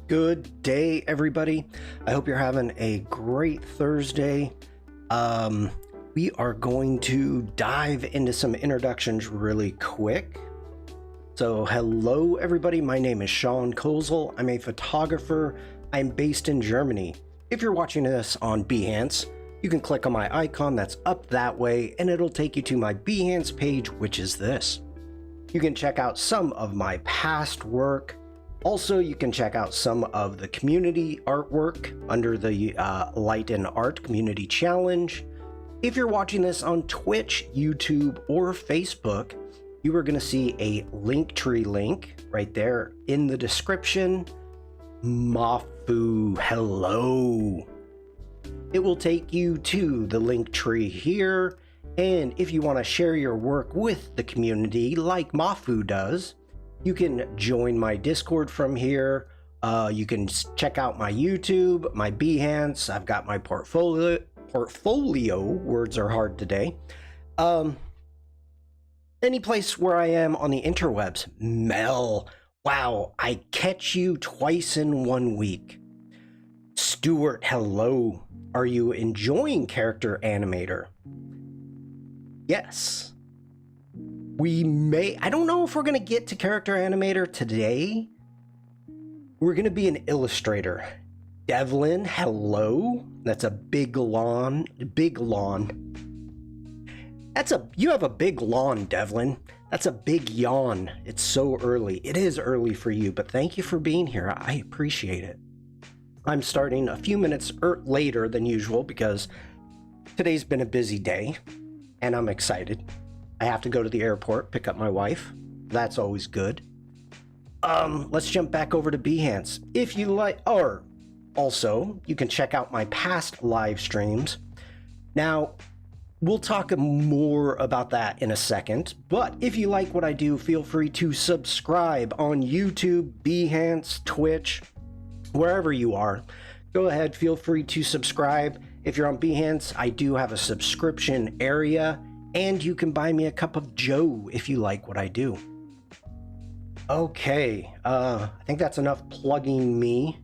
Good day, everybody. I hope you're having a great Thursday. We are going to dive into some introductions really quick. So hello, everybody. My name is Shawn. I'm a photographer. I'm based in Germany. If you're watching this on Behance, you can click on my icon that's up that way, and it'll take you to my Behance page, which is this. You can check out some of my past work. Also, you can check out some of the community artwork under the Light and Art Community Challenge. If you're watching this on Twitch, YouTube, or Facebook, you are going to see a Linktree link right there in the description. Mafu, hello. It will take you to the Linktree here, and if you want to share your work with the community like Mafu does, you can join my Discord from here. You can check out my YouTube, my Behance. I've got my portfolio. Words are hard today. Any place where I am on the interwebs. Mel, wow, I catch you twice in 1 week. Stuart, hello. Are you enjoying Character Animator? Yes. I don't know if we're going to get to Character Animator today. We're going to be an Illustrator. Devlin, hello. That's a big lawn. You have a big lawn, Devlin. That's a big yawn. It's so early. It is early for you, but thank you for being here. I appreciate it. I'm starting a few minutes later than usual because today's been a busy day and I'm excited. I have to go to the airport, pick up my wife. That's always good. Let's jump back over to Behance. If you like, or also, you can check out my past live streams. Now, we'll talk more about that in a second, but if you like what I do, feel free to subscribe on YouTube, Behance, Twitch, wherever you are. Go ahead, feel free to subscribe. If you're on Behance, I do have a subscription area, and you can buy me a cup of joe if you like what I do. Okay, I think that's enough plugging me.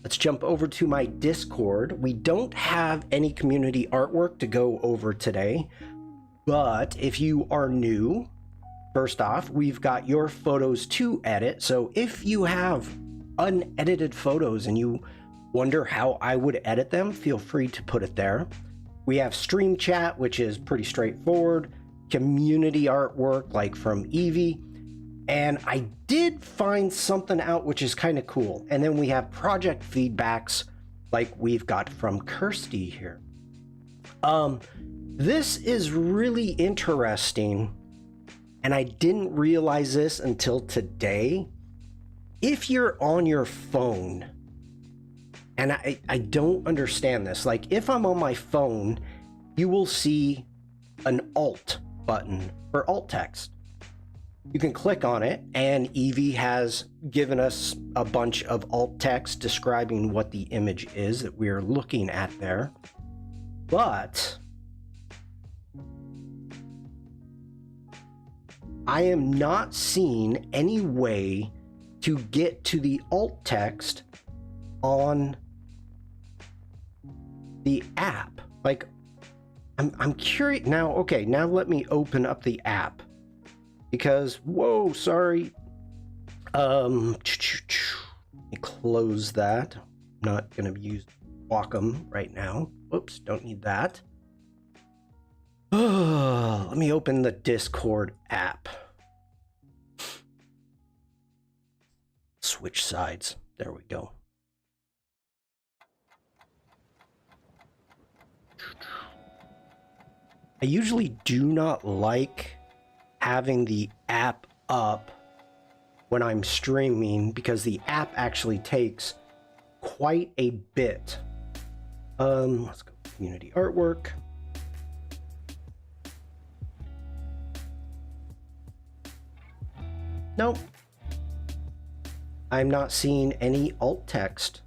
Let's jump over to my Discord. We don't have any community artwork to go over today, but if you are new, first off, we've got your photos to edit. So if you have unedited photos and you wonder how I would edit them, feel free to put it there. We have stream chat, which is pretty straightforward, community artwork like from Evie, and I did find something out which is kind of cool. And then we have project feedbacks like we've got from Kirsty here. This is really interesting, and I didn't realize this until today. If you're on your phone, and I don't understand this. Like, if I'm on my phone, you will see an Alt button for alt text. You can click on it, and Evie has given us a bunch of alt text describing what the image is that we're looking at there. But I am not seeing any way to get to the alt text on the app. Like, I'm curious now. Okay, now let me open up the app because whoa, sorry. Let me close that. I'm not gonna use Wacom right now. Oops, don't need that. Let me open the Discord app. Switch sides. There we go. I usually do not like having the app up when I'm streaming because the app actually takes quite a bit. Let's go community artwork. Nope. I'm not seeing any alt text.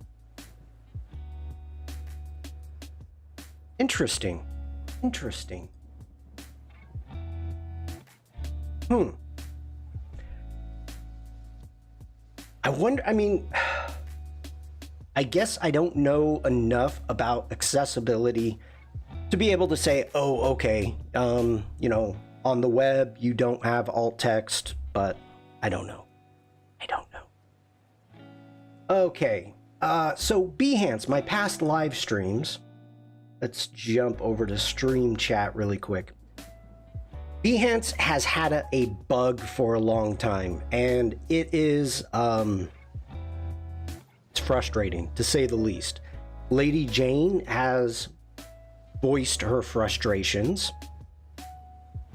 Interesting. I wonder, I mean, I guess I don't know enough about accessibility to be able to say, oh, okay, you know, on the web, you don't have alt text, but I don't know. I don't know. Okay, so Behance, my past live streams. Let's jump over to stream chat really quick. Behance has had a bug for a long time, and it is, it's frustrating to say the least. Lady Jane has voiced her frustrations.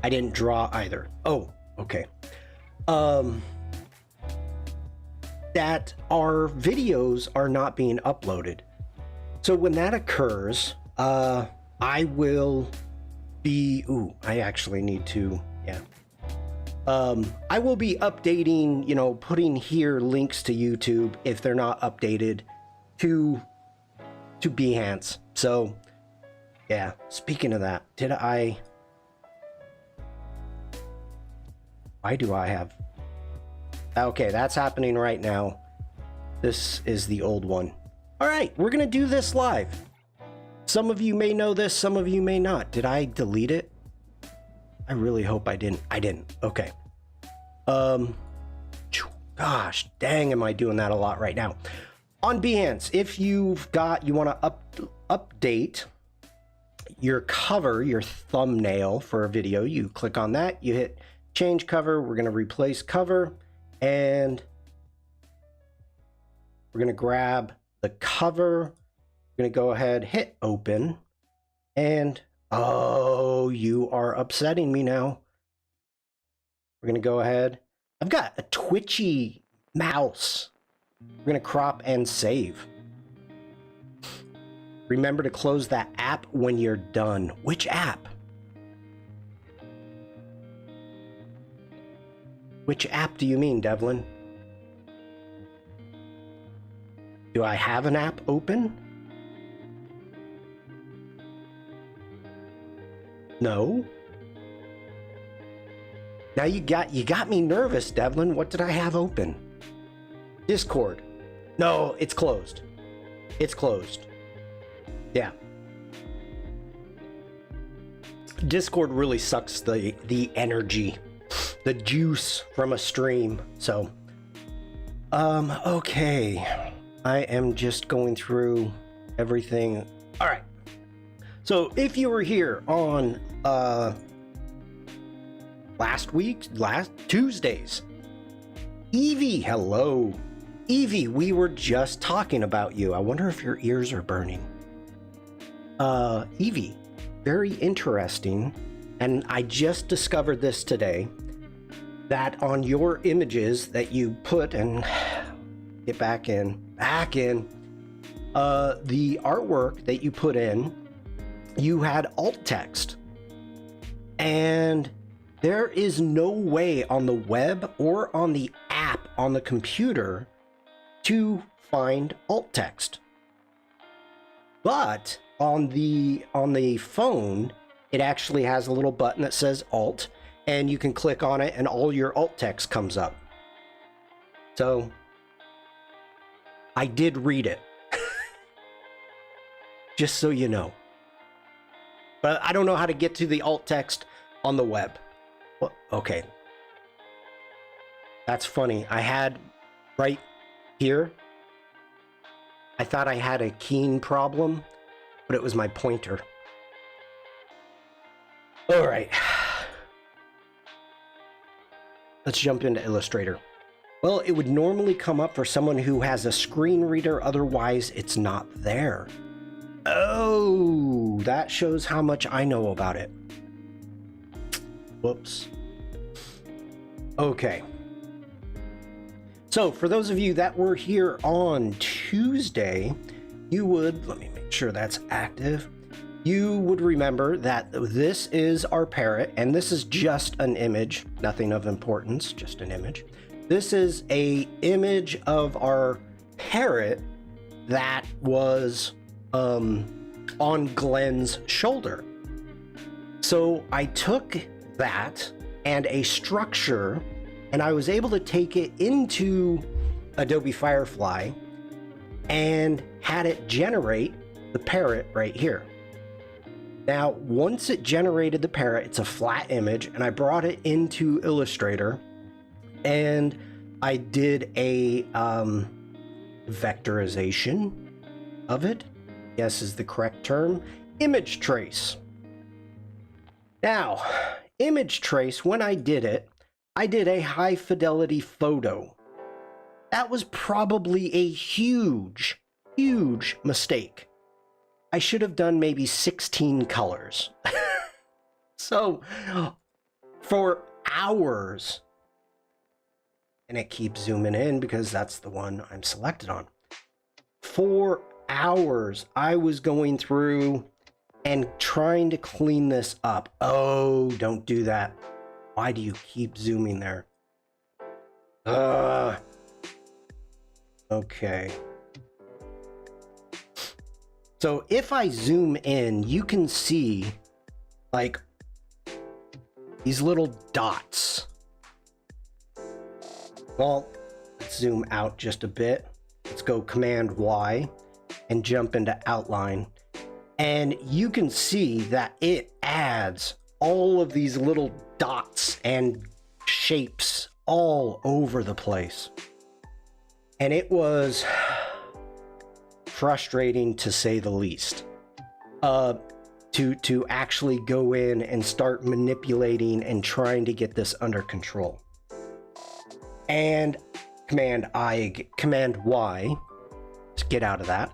I didn't draw either. Oh, okay. That our videos are not being uploaded. So when that occurs, I will be, I actually need to, yeah. I will be updating, you know, putting here links to YouTube if they're not updated to Behance. So yeah, speaking of that, why do I have, okay, that's happening right now. This is the old one. All right, we're gonna do this live. Some of you may know this, some of you may not. Did I delete it? I really hope I didn't. I didn't. Okay. Gosh, dang, am I doing that a lot right now. On Behance, if you want to update your cover, your thumbnail for a video, you click on that, you hit change cover. We're going to replace cover, and we're going to grab the cover. We're going to go ahead, hit open, and oh, you are upsetting me now. We're going to go ahead. I've got a twitchy mouse. We're going to crop and save. Remember to close that app when you're done. Which app? Which app do you mean, Devlin? Do I have an app open? No. Now you got me nervous, Devlin. What did I have open? Discord. No, it's closed. It's closed. Yeah. Discord really sucks the energy, the juice from a stream. So, okay. I am just going through everything. All right. So if you were here on last Tuesdays, Evie, hello. Evie, we were just talking about you. I wonder if your ears are burning. Evie, very interesting. And I just discovered this today, that on your images that you put, and get back in, the artwork that you put in, you had alt text. And there is no way on the web or on the app on the computer to find alt text. But on the phone, it actually has a little button that says alt, and you can click on it and all your alt text comes up. So I did read it. Just so you know. But I don't know how to get to the alt text on the web. Well, okay. That's funny. I had right here, I thought I had a keying problem, but it was my pointer. All right. Let's jump into Illustrator. Well, it would normally come up for someone who has a screen reader, otherwise it's not there. Oh, that shows how much I know about it. Whoops. Okay. So for those of you that were here on Tuesday, you would, let me make sure that's active. You would remember that this is our parrot, and this is just an image, nothing of importance, just an image. This is a image of our parrot that was on Glenn's shoulder. So I took that and a structure, and I was able to take it into Adobe Firefly and had it generate the parrot right here. Now, once it generated the parrot, it's a flat image, and I brought it into Illustrator, and I did a vectorization of it. Yes is the correct term. Image trace. Now, image trace, when I did it, I did a high fidelity photo. That was probably a huge mistake. I should have done maybe 16 colors. So, for hours, and it keeps zooming in because that's the one I'm selected on. For hours, I was going through and trying to clean this up. Oh, don't do that. Why do you keep zooming there? Okay. So if I zoom in, you can see like these little dots. Well, let's zoom out just a bit. Let's go Command Y and jump into outline. And you can see that it adds all of these little dots and shapes all over the place. And it was frustrating to say the least. To actually go in and start manipulating and trying to get this under control. And Command Y to get out of that.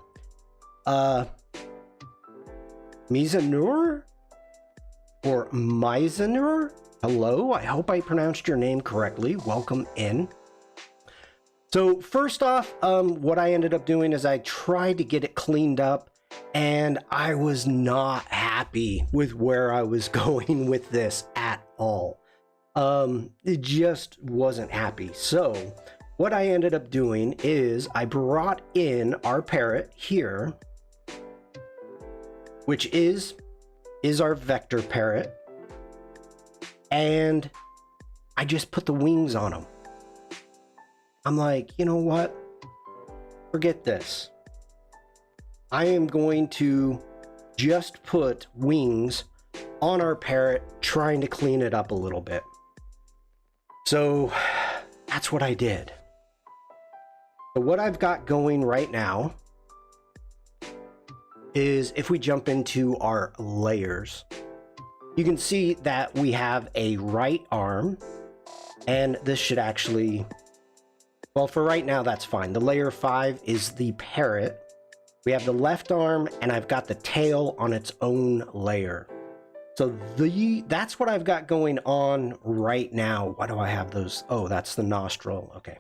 Mizanur or Mizanur? Hello, I hope I pronounced your name correctly. Welcome in. So first off, what I ended up doing is I tried to get it cleaned up, and I was not happy with where I was going with this at all. It just wasn't happy. So what I ended up doing is I brought in our parrot here, which is our vector parrot, and I just put the wings on him. I'm like, you know what? Forget this. I am going to just put wings on our parrot, trying to clean it up a little bit. So that's what I did. So what I've got going right now is if we jump into our layers, you can see that we have a right arm, and this should actually, well, for right now, that's fine. The layer 5 is the parrot. We have the left arm, and I've got the tail on its own layer. So that's what I've got going on right now. Why do I have those? Oh, that's the nostril. Okay.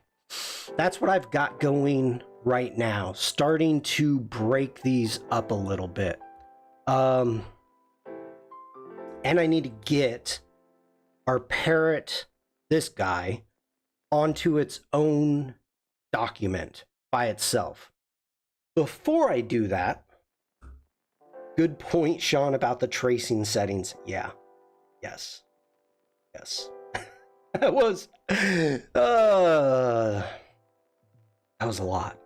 That's what I've got going right now. Starting to break these up a little bit. And I need to get our parrot, this guy, onto its own document by itself. Before I do that, good point, Shawn, about the tracing settings. Yeah. Yes. Yes. That was a lot.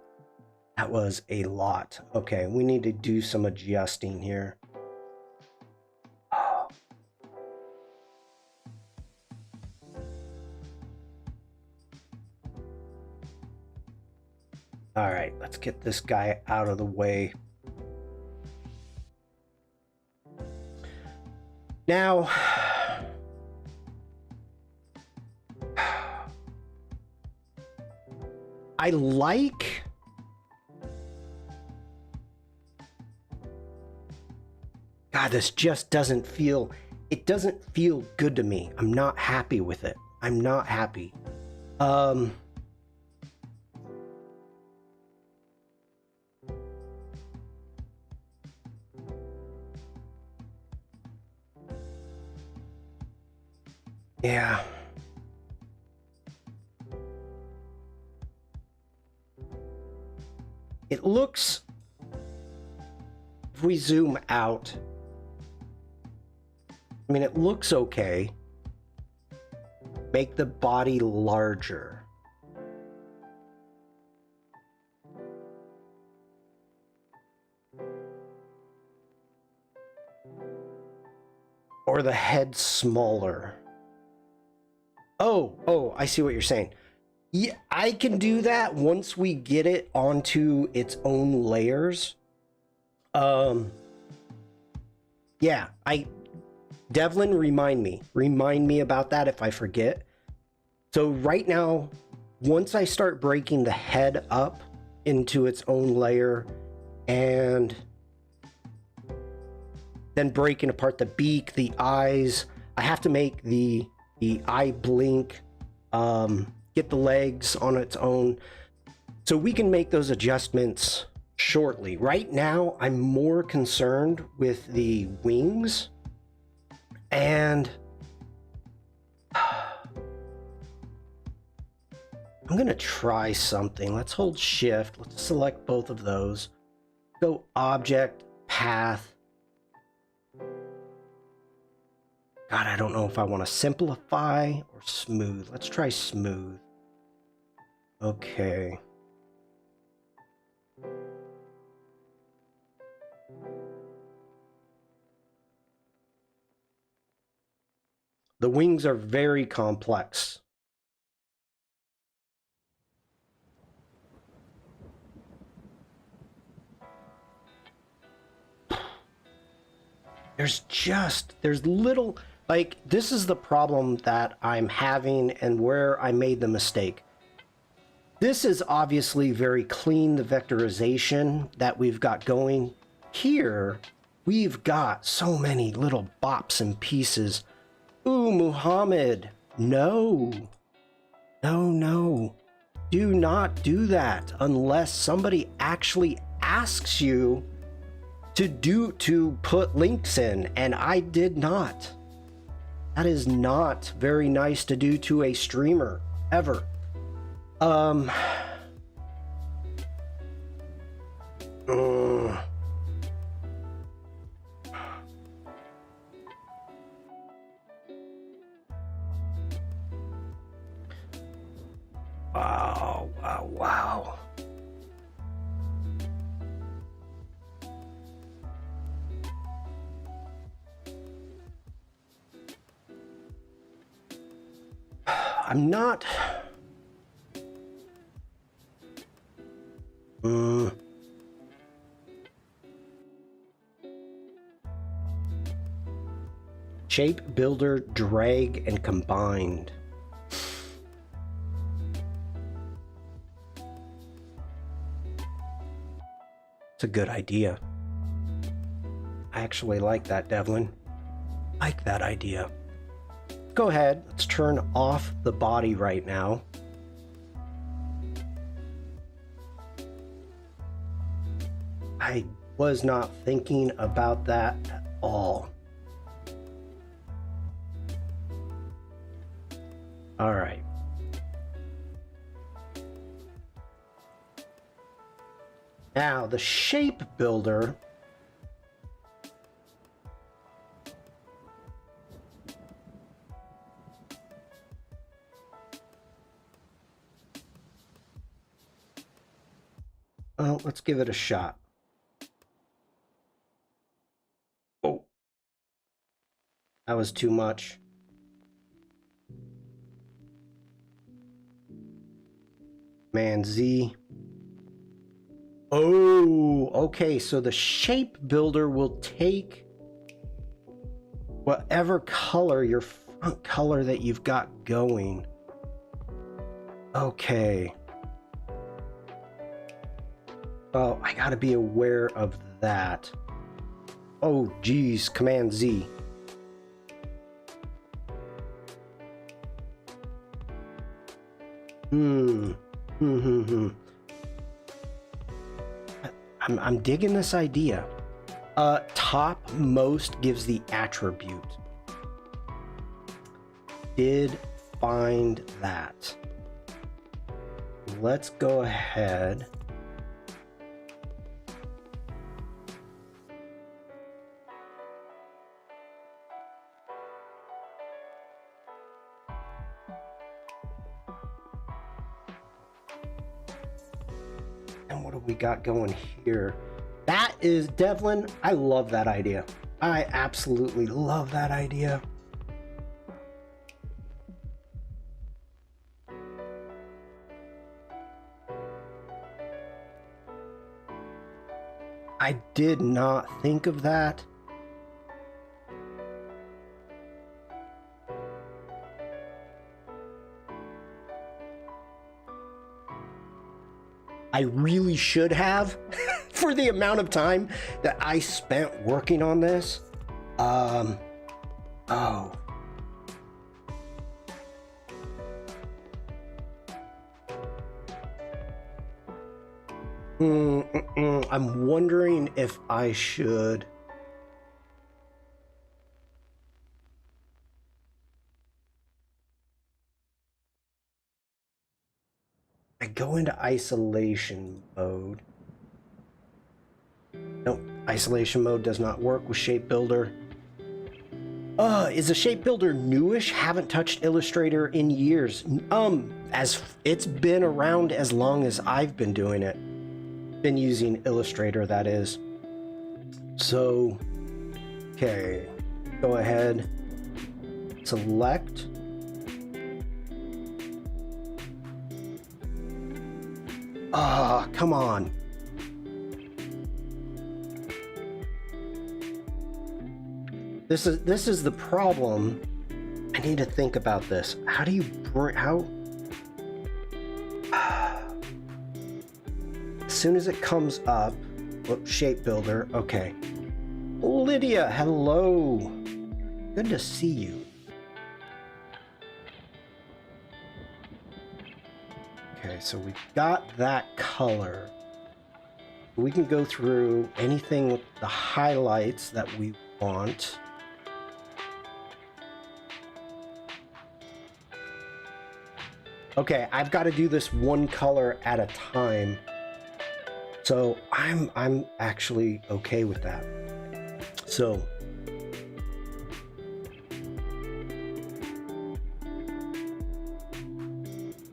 That was a lot. Okay, we need to do some adjusting here. All right, let's get this guy out of the way. Now, I like God, this just doesn't feel, it doesn't feel good to me. I'm not happy with it. I'm not happy. Yeah. It looks, if we zoom out, I mean, it looks okay. Make the body larger. or the head smaller. Oh, I see what you're saying. Yeah, I can do that once we get it onto its own layers. Yeah, Devlin, remind me about that if I forget. So right now, once I start breaking the head up into its own layer and then breaking apart the beak, the eyes, I have to make the eye blink, get the legs on its own. So we can make those adjustments shortly. Right now, I'm more concerned with the wings and I'm gonna try something. Let's hold shift. Let's select both of those. Go object, path. God, I don't know if I want to simplify or smooth. Let's try smooth. Okay. The wings are very complex. There's little, like, this is the problem that I'm having and where I made the mistake. This is obviously very clean, the vectorization that we've got going. Here, we've got so many little bops and pieces. Ooh, Muhammad, no. No. Do not do that unless somebody actually asks you to put links in, and I did not. That is not very nice to do to a streamer, ever. Wow. I'm not... Shape, builder, drag, and combined. It's a good idea. I actually like that, Devlin. Like that idea. Go ahead, let's turn off the body right now. I was not thinking about that at all. All right. Now, the shape builder. Well, let's give it a shot. Oh, that was too much. Command Z. Oh, okay, so the shape builder will take whatever color, your front color that you've got going. Okay. Oh, I gotta be aware of that. Oh, geez, Command Z. I'm digging this idea. Topmost gives the attribute. Did find that. Let's go ahead. And what do we got going here? That is, Devlin, I love that idea. I absolutely love that idea. I did not think of that. I really should have for the amount of time that I spent working on this. Oh. I'm wondering if I should. I go into isolation mode. Nope, isolation mode does not work with Shape Builder. Is the Shape Builder newish? Haven't touched Illustrator in years. As it's been around as long as I've been doing it. Been using Illustrator, that is. So, okay, go ahead, select. Ah, come on. This is the problem. I need to think about this. How do you as soon as it comes up, whoops, Shape Builder, okay. Lydia, hello. Good to see you. Okay, so we got that color. We can go through anything with the highlights that we want. Okay, I've got to do this one color at a time. So I'm actually okay with that. So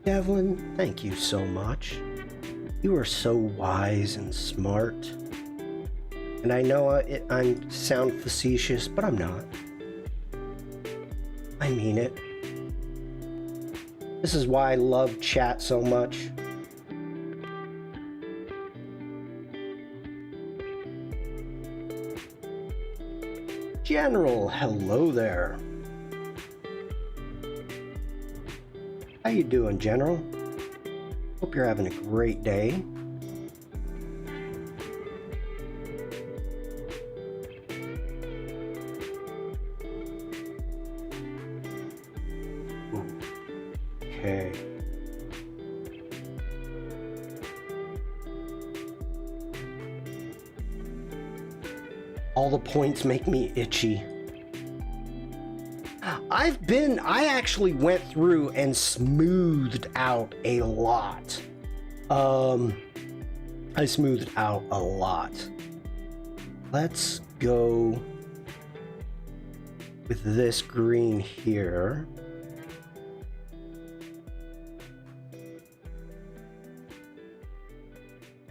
Devlin, thank you so much. You are so wise and smart. And I know I sound facetious, but I'm not. I mean it. This is why I love chat so much. General, hello there. How you doing, General? Hope you're having a great day. Ooh. Okay. All the points make me itchy. I actually went through and smoothed out a lot. I smoothed out a lot. Let's go with this green here.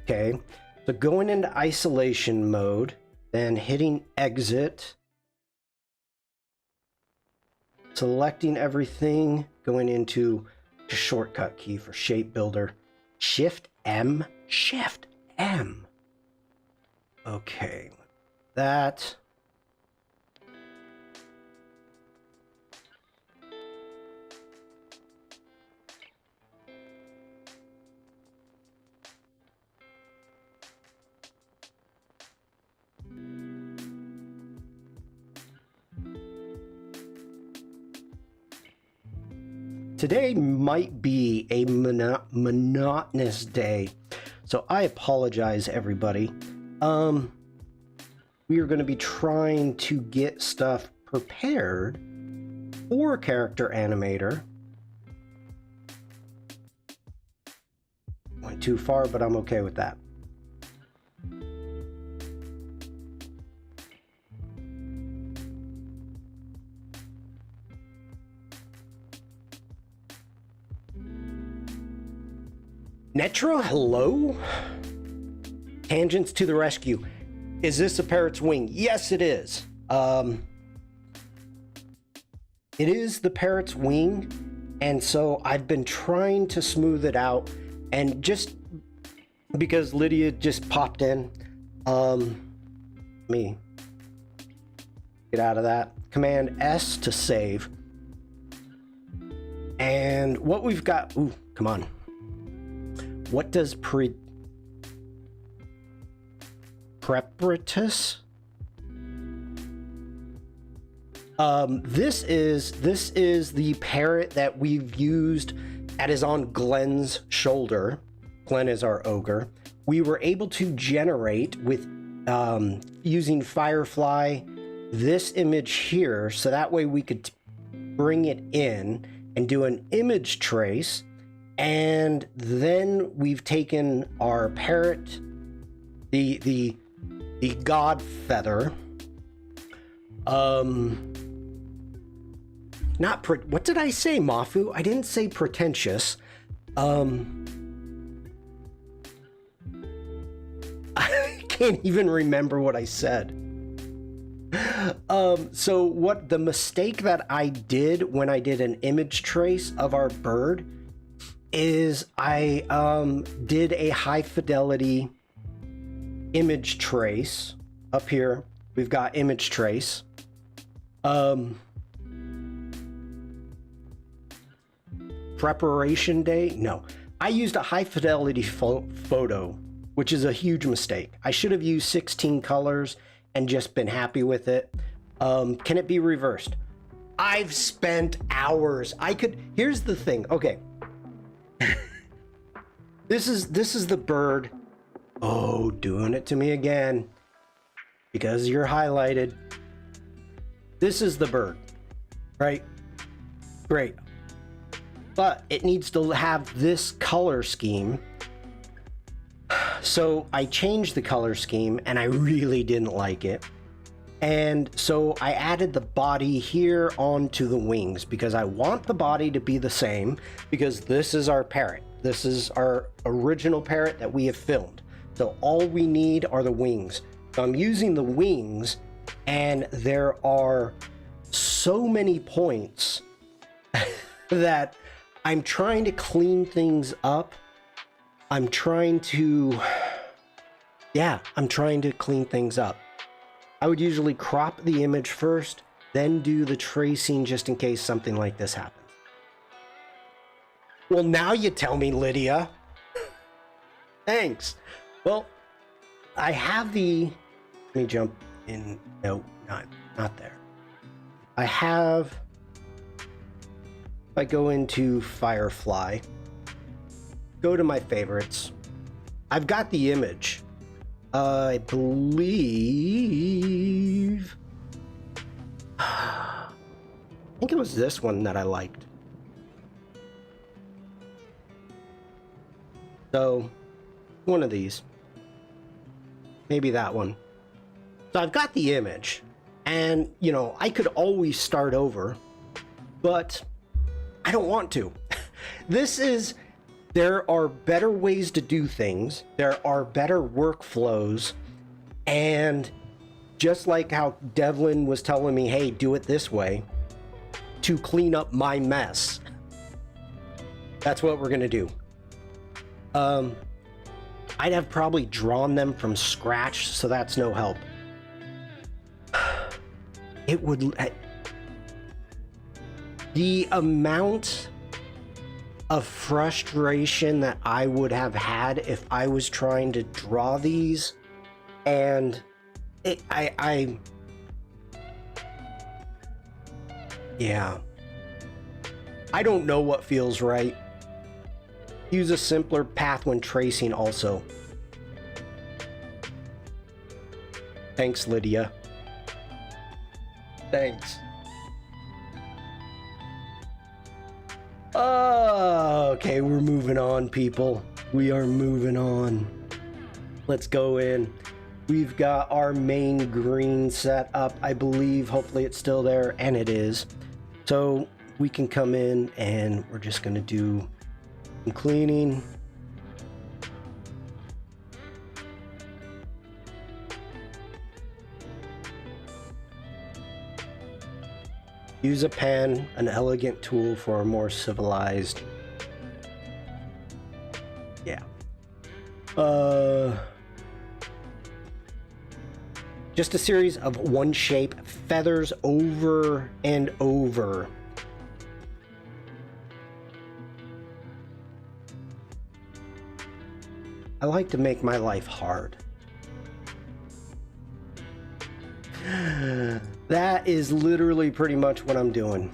Okay, so going into isolation mode, then hitting exit, selecting everything, going into the shortcut key for Shape Builder, Shift M, Shift M. Okay, that. Today might be a monotonous day, so I apologize, everybody. We are going to be trying to get stuff prepared for Character Animator. Went too far, but I'm okay with that. Netra, hello? Tangents to the rescue. Is this a parrot's wing? Yes, it is. It is the parrot's wing, and so I've been trying to smooth it out, and just because Lydia just popped in, let me get out of that. Command S to save. And what we've got, ooh, come on. What does preparatus? This is the parrot that we've used that is on Glenn's shoulder. Glenn is our ogre. We were able to generate with using Firefly this image here, so that way we could bring it in and do an image trace. And then we've taken our parrot, the god feather, what did I say, Mafu? I didn't say pretentious. I can't even remember what I said. So what the mistake that I did when I did an image trace of our bird is I did a high fidelity image trace. Up here we've got image trace. Preparation day? No. I used a high fidelity photo, which is a huge mistake. I should have used 16 colors and just been happy with it. Can it be reversed? I've spent hours. Here's the thing. Okay. This is the bird. Oh, doing it to me again. Because you're highlighted. This is the bird, right? Great. But it needs to have this color scheme. So I changed the color scheme and I really didn't like it. And so I added the body here onto the wings because I want the body to be the same, because this is our parrot. This is our original parrot that we have filmed. So all we need are the wings. So I'm using the wings, and there are so many points that I'm trying to clean things up. I'm trying to clean things up. I would usually crop the image first, then do the tracing just in case something like this happens. Well, now you tell me, Lydia. Thanks. Well, I have let me jump in. No, not there. I have, if I go into Firefly, go to my favorites. I've got the image. I believe, I think it was this one that I liked. So, one of these. Maybe that one. So I've got the image, and, you know, I could always start over, but I don't want to. There are better ways to do things. There are better workflows. And just like how Devlin was telling me, hey, do it this way to clean up my mess. That's what we're going to do. I'd have probably drawn them from scratch, so that's no help. It would... The amount of frustration that I would have had if I was trying to draw these, and yeah, I don't know what feels right. Use a simpler path when tracing also. Thanks, Lydia. Thanks. Okay, we're moving on, people. We are moving on. Let's go in. We've got our main green set up, I believe. Hopefully it's still there, and it is. So we can come in and we're just gonna do some cleaning. Use a pen, an elegant tool for a more civilized. Yeah. Just a series of one shape, feathers over and over. I like to make my life hard. That is literally pretty much what I'm doing.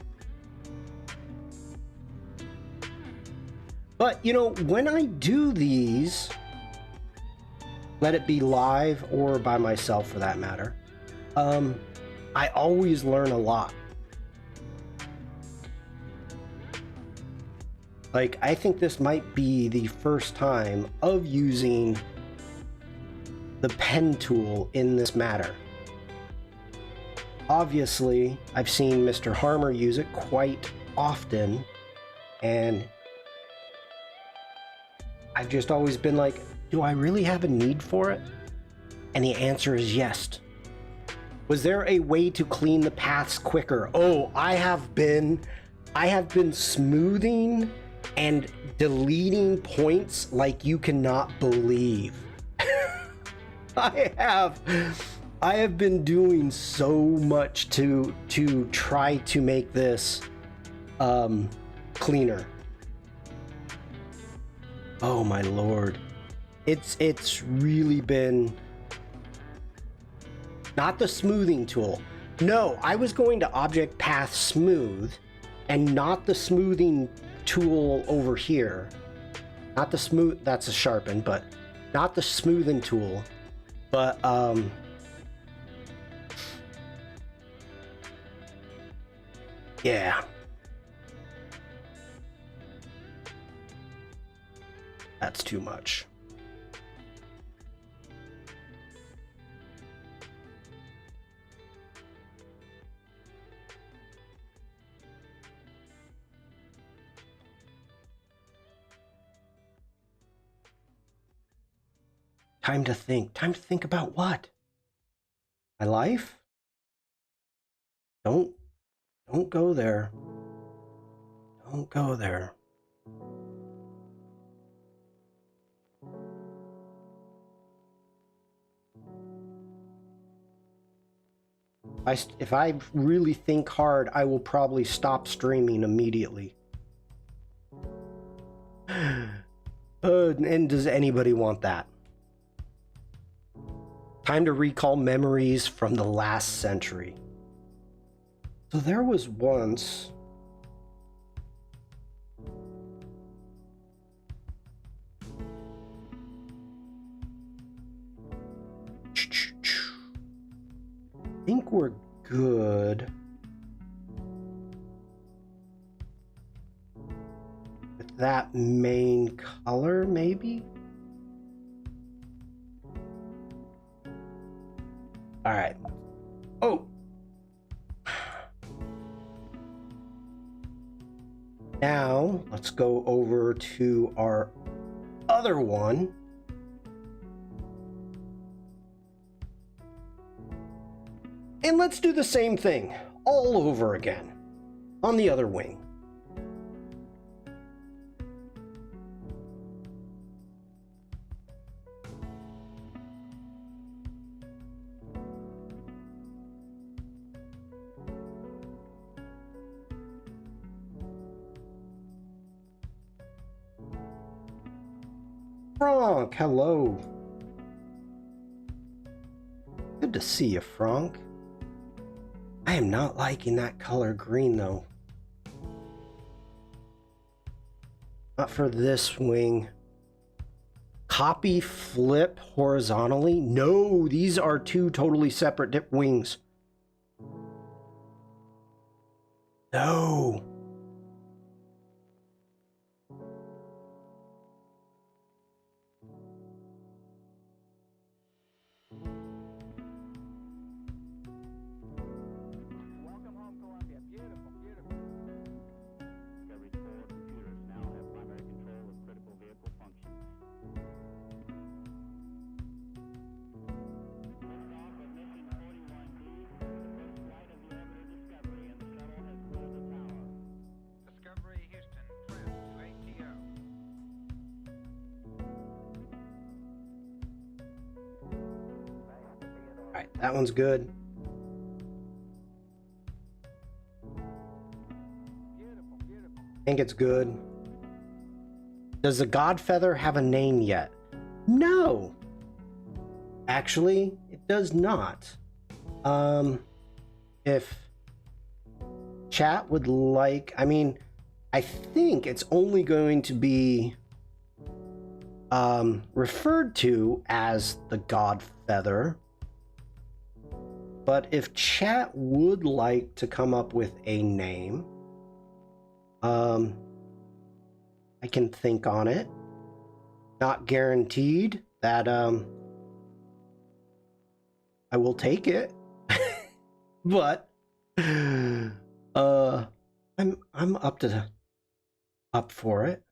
But, you know, when I do these, let it be live or by myself for that matter, I always learn a lot. Like, I think this might be the first time of using the pen tool in this matter. Obviously, I've seen Mr. Harmer use it quite often, and I've just always been like, do I really have a need for it? And the answer is yes. Was there a way to clean the paths quicker? Oh, I have been smoothing and deleting points like you cannot believe. I have been doing so much to try to make this cleaner. Oh my lord. It's really been not the smoothing tool. No, I was going to object path smooth and not the smoothing tool over here. Not the smooth, that's a sharpen, but not the smoothing tool. But yeah. That's too much. Time to think. Time to think about what? My life? Don't go there. Don't go there. If I really think hard, I will probably stop streaming immediately. And does anybody want that? Time to recall memories from the last century. So there was once... I think we're good with that main color, maybe? All right. Oh! Now, let's go over to our other one. And let's do the same thing all over again on the other wing. Frank, hello. Good to see you, Frank. I am not liking that color green, though. Not for this wing. Copy, flip horizontally? No, these are two totally separate wings. No. right, that one's good. I think it's good. Does the Godfeather have a name yet? No. Actually, it does not. If chat would like, I mean, I think it's only going to be referred to as the Godfeather. But if chat would like to come up with a name, I can think on it. Not guaranteed that I will take it. But I'm up for it.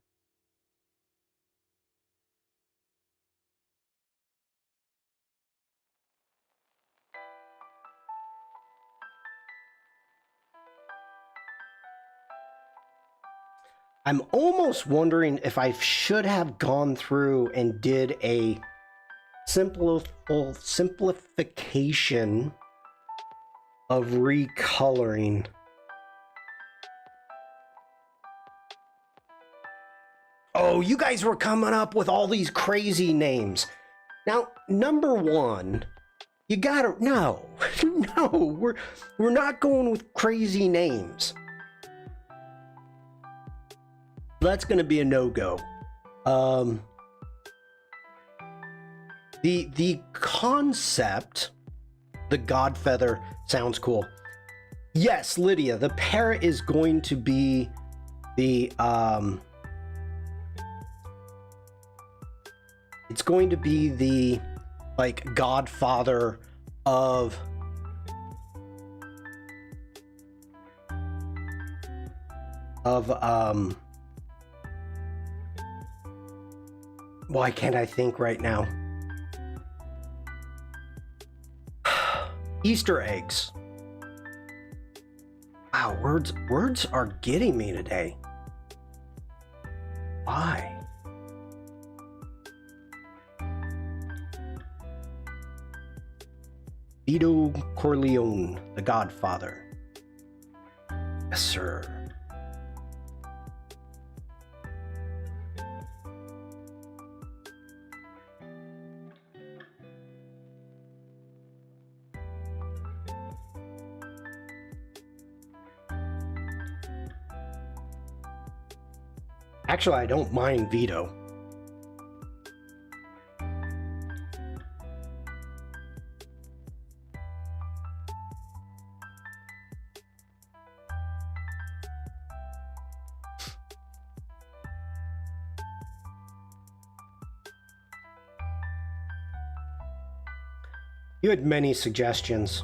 I'm almost wondering if I should have gone through and did a simplification of recoloring. Oh, you guys were coming up with all these crazy names. Now, number one, you gotta no, we're not going with crazy names. That's gonna be a no-go. The concept, the Godfeather, sounds cool. Yes, Lydia, the parrot is going to be the it's going to be the like godfather of why can't I think right now? Easter eggs. Wow, words are getting me today. Why? Vito Corleone, the Godfather. Yes, sir. Actually, I don't mind Vito. You had many suggestions.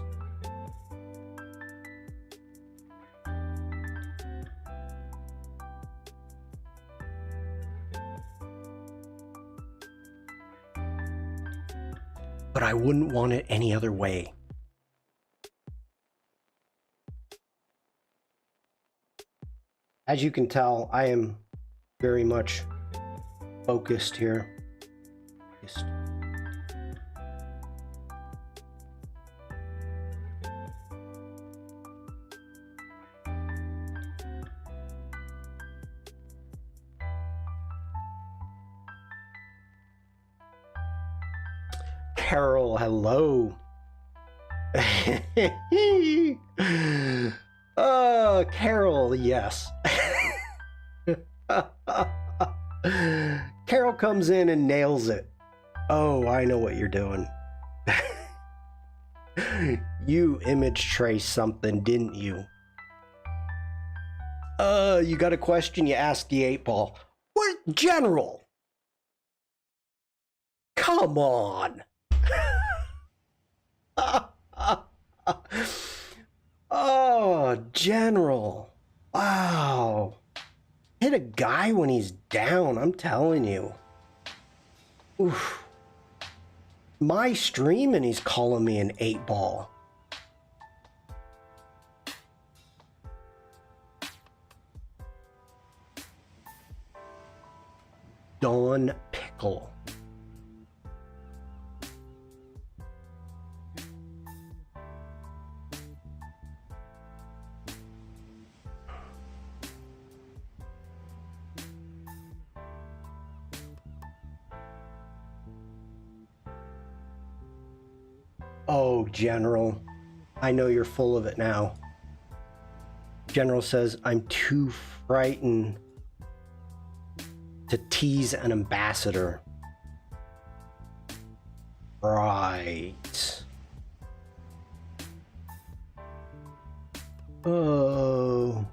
But I wouldn't want it any other way. As you can tell, I am very much focused here. Carol, hello. Carol, yes. Carol comes in and nails it. Oh, I know what you're doing. You image trace something, didn't you? You got a question, you asked the 8-ball. What, General? Come on. Oh, General. Wow. Hit a guy when he's down, I'm telling you. Oof. My stream and he's calling me an 8-ball. Dawn Pickle. Oh, General. I know you're full of it now. General says, I'm too frightened to tease an ambassador. Right. Oh.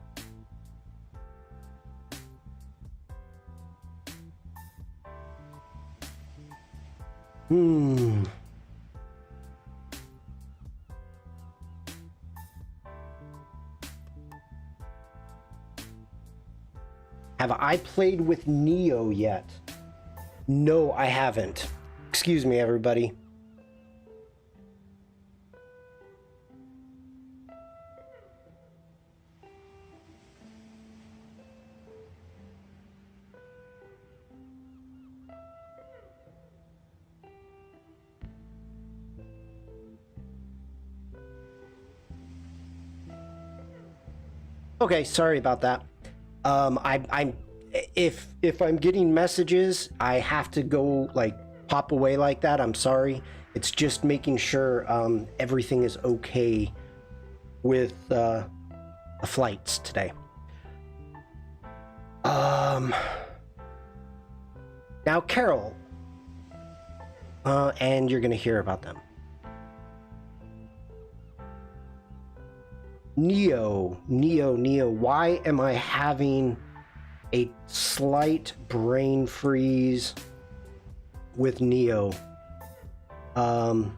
Have I played with Neo yet? No, I haven't. Excuse me, everybody. Okay, sorry about that. If I'm getting messages, I have to go like pop away like that. I'm sorry. It's just making sure everything is okay with the flights today. Now, Carol, and you're gonna hear about them. Neo, why am I having a slight brain freeze with Neo? The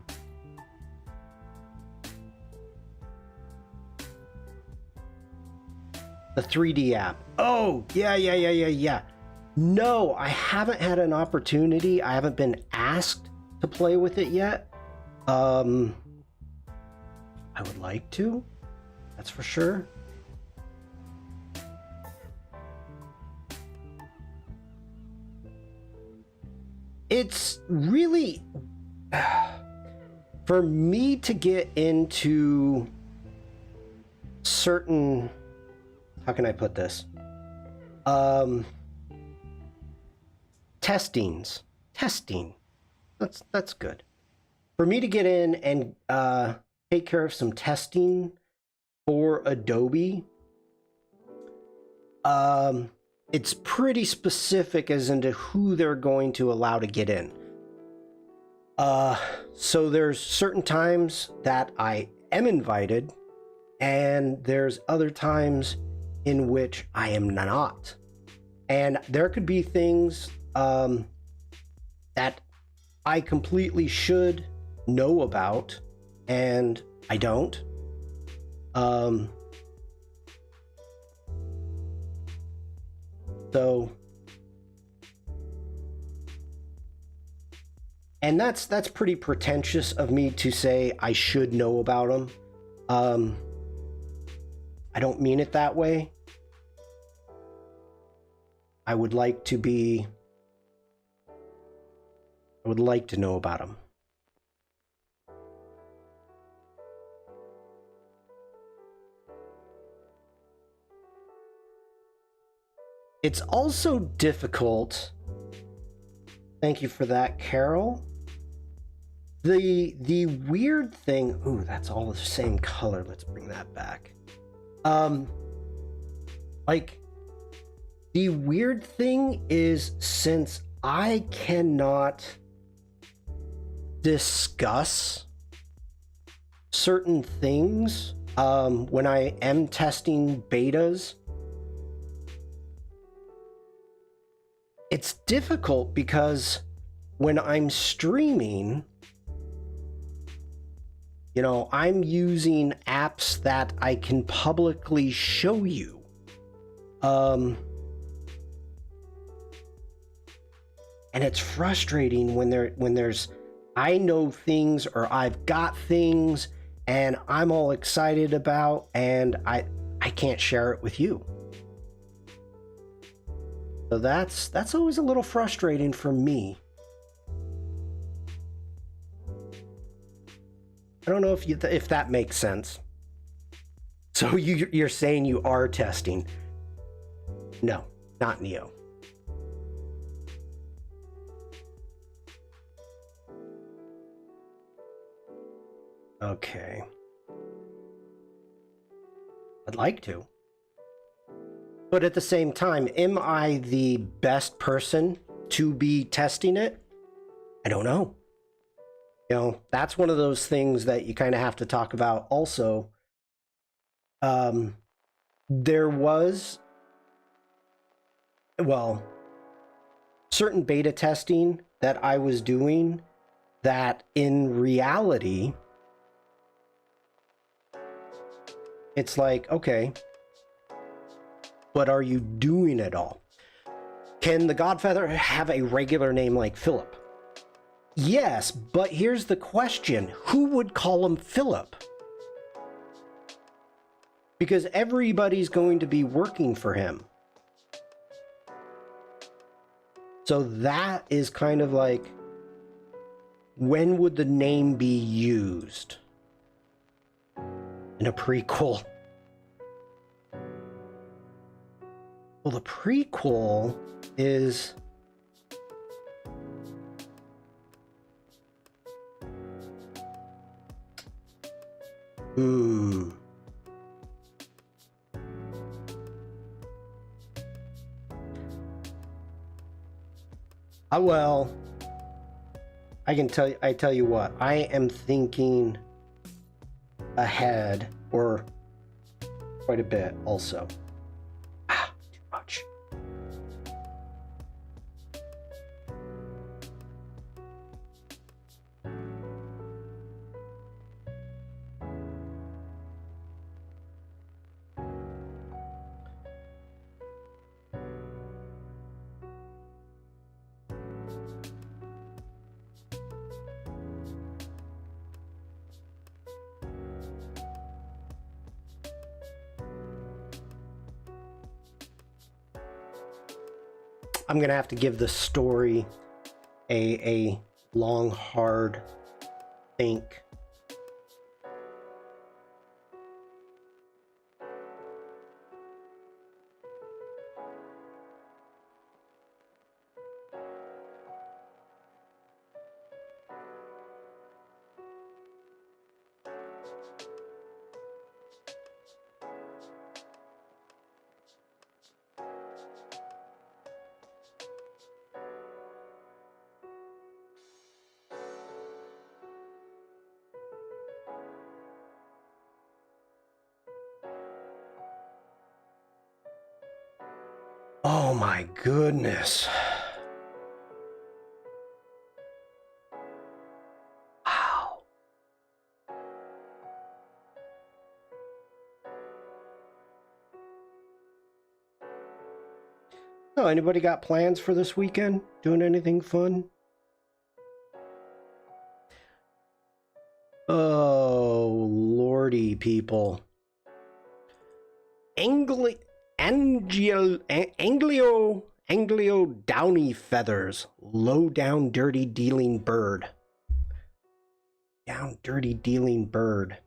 3D app. Oh, yeah. No, I haven't had an opportunity. I haven't been asked to play with it yet. I would like to. That's for sure. It's really for me to get into certain, how can I put this? Testing. That's good. For me to get in and take care of some testing for Adobe, it's pretty specific as into who they're going to allow to get in. So there's certain times that I am invited, and there's other times in which I am not. And there could be things that I completely should know about, and I don't. So, and that's pretty pretentious of me to say I should know about them. I don't mean it that way. I would like to know about them. It's also difficult. Thank you for that, Carol. The weird thing, ooh, that's all the same color. Let's bring that back. Like, the weird thing is, since I cannot discuss certain things when I am testing betas, it's difficult because when I'm streaming, you know, I'm using apps that I can publicly show you. And it's frustrating when there's I know things or I've got things and I'm all excited about, and I can't share it with you. So that's always a little frustrating for me. I don't know if that makes sense. So you're saying you are testing? No, not Neo. Okay. I'd like to. But at the same time, am I the best person to be testing it? I don't know. You know, that's one of those things that you kind of have to talk about also. There was, well, certain beta testing that I was doing that in reality, it's like, okay, but are you doing it all? Can the Godfather have a regular name like Philip? Yes, but here's the question. Who would call him Philip? Because everybody's going to be working for him. So that is kind of like, when would the name be used? In a prequel. Well, the prequel is... well, I tell you what, I am thinking ahead, or quite a bit also. Too much. I'm gonna have to give the story a long, hard think. Oh my goodness. Wow. Oh, anybody got plans for this weekend? Doing anything fun? Oh, lordy, people. Anglio downy feathers. Low down dirty dealing bird. Down dirty dealing bird.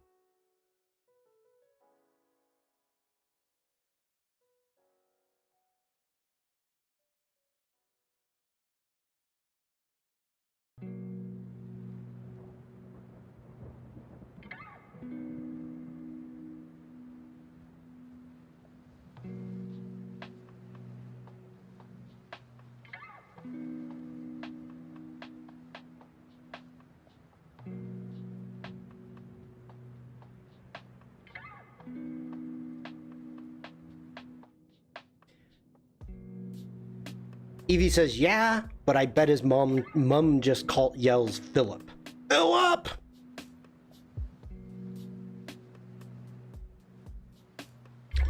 Evie says, yeah, but I bet his mom just yells Philip. Philip!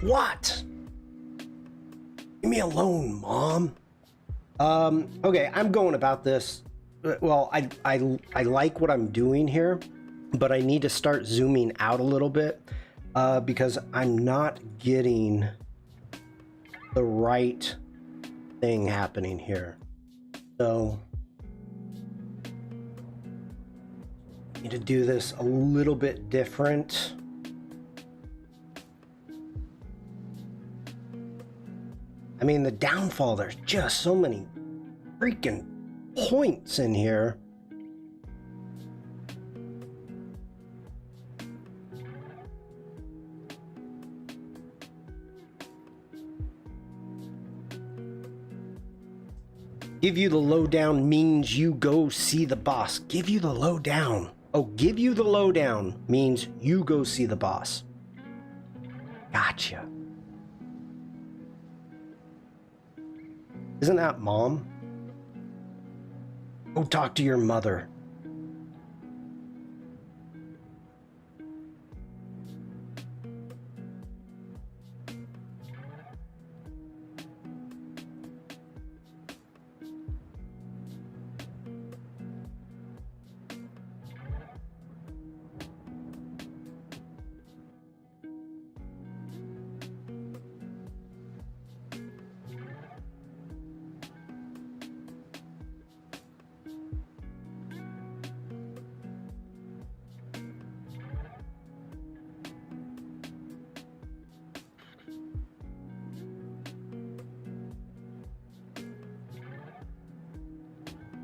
What? Leave me alone, Mom. Okay, I'm going about this. Well, I like what I'm doing here, but I need to start zooming out a little bit because I'm not getting the right thing happening here. So I need to do this a little bit different. I mean, the downfall, there's just so many freaking points in here. Give you the lowdown means you go see the boss. Give you the lowdown. Oh, give you the lowdown means you go see the boss. Gotcha. Isn't that mom? Go talk to your mother.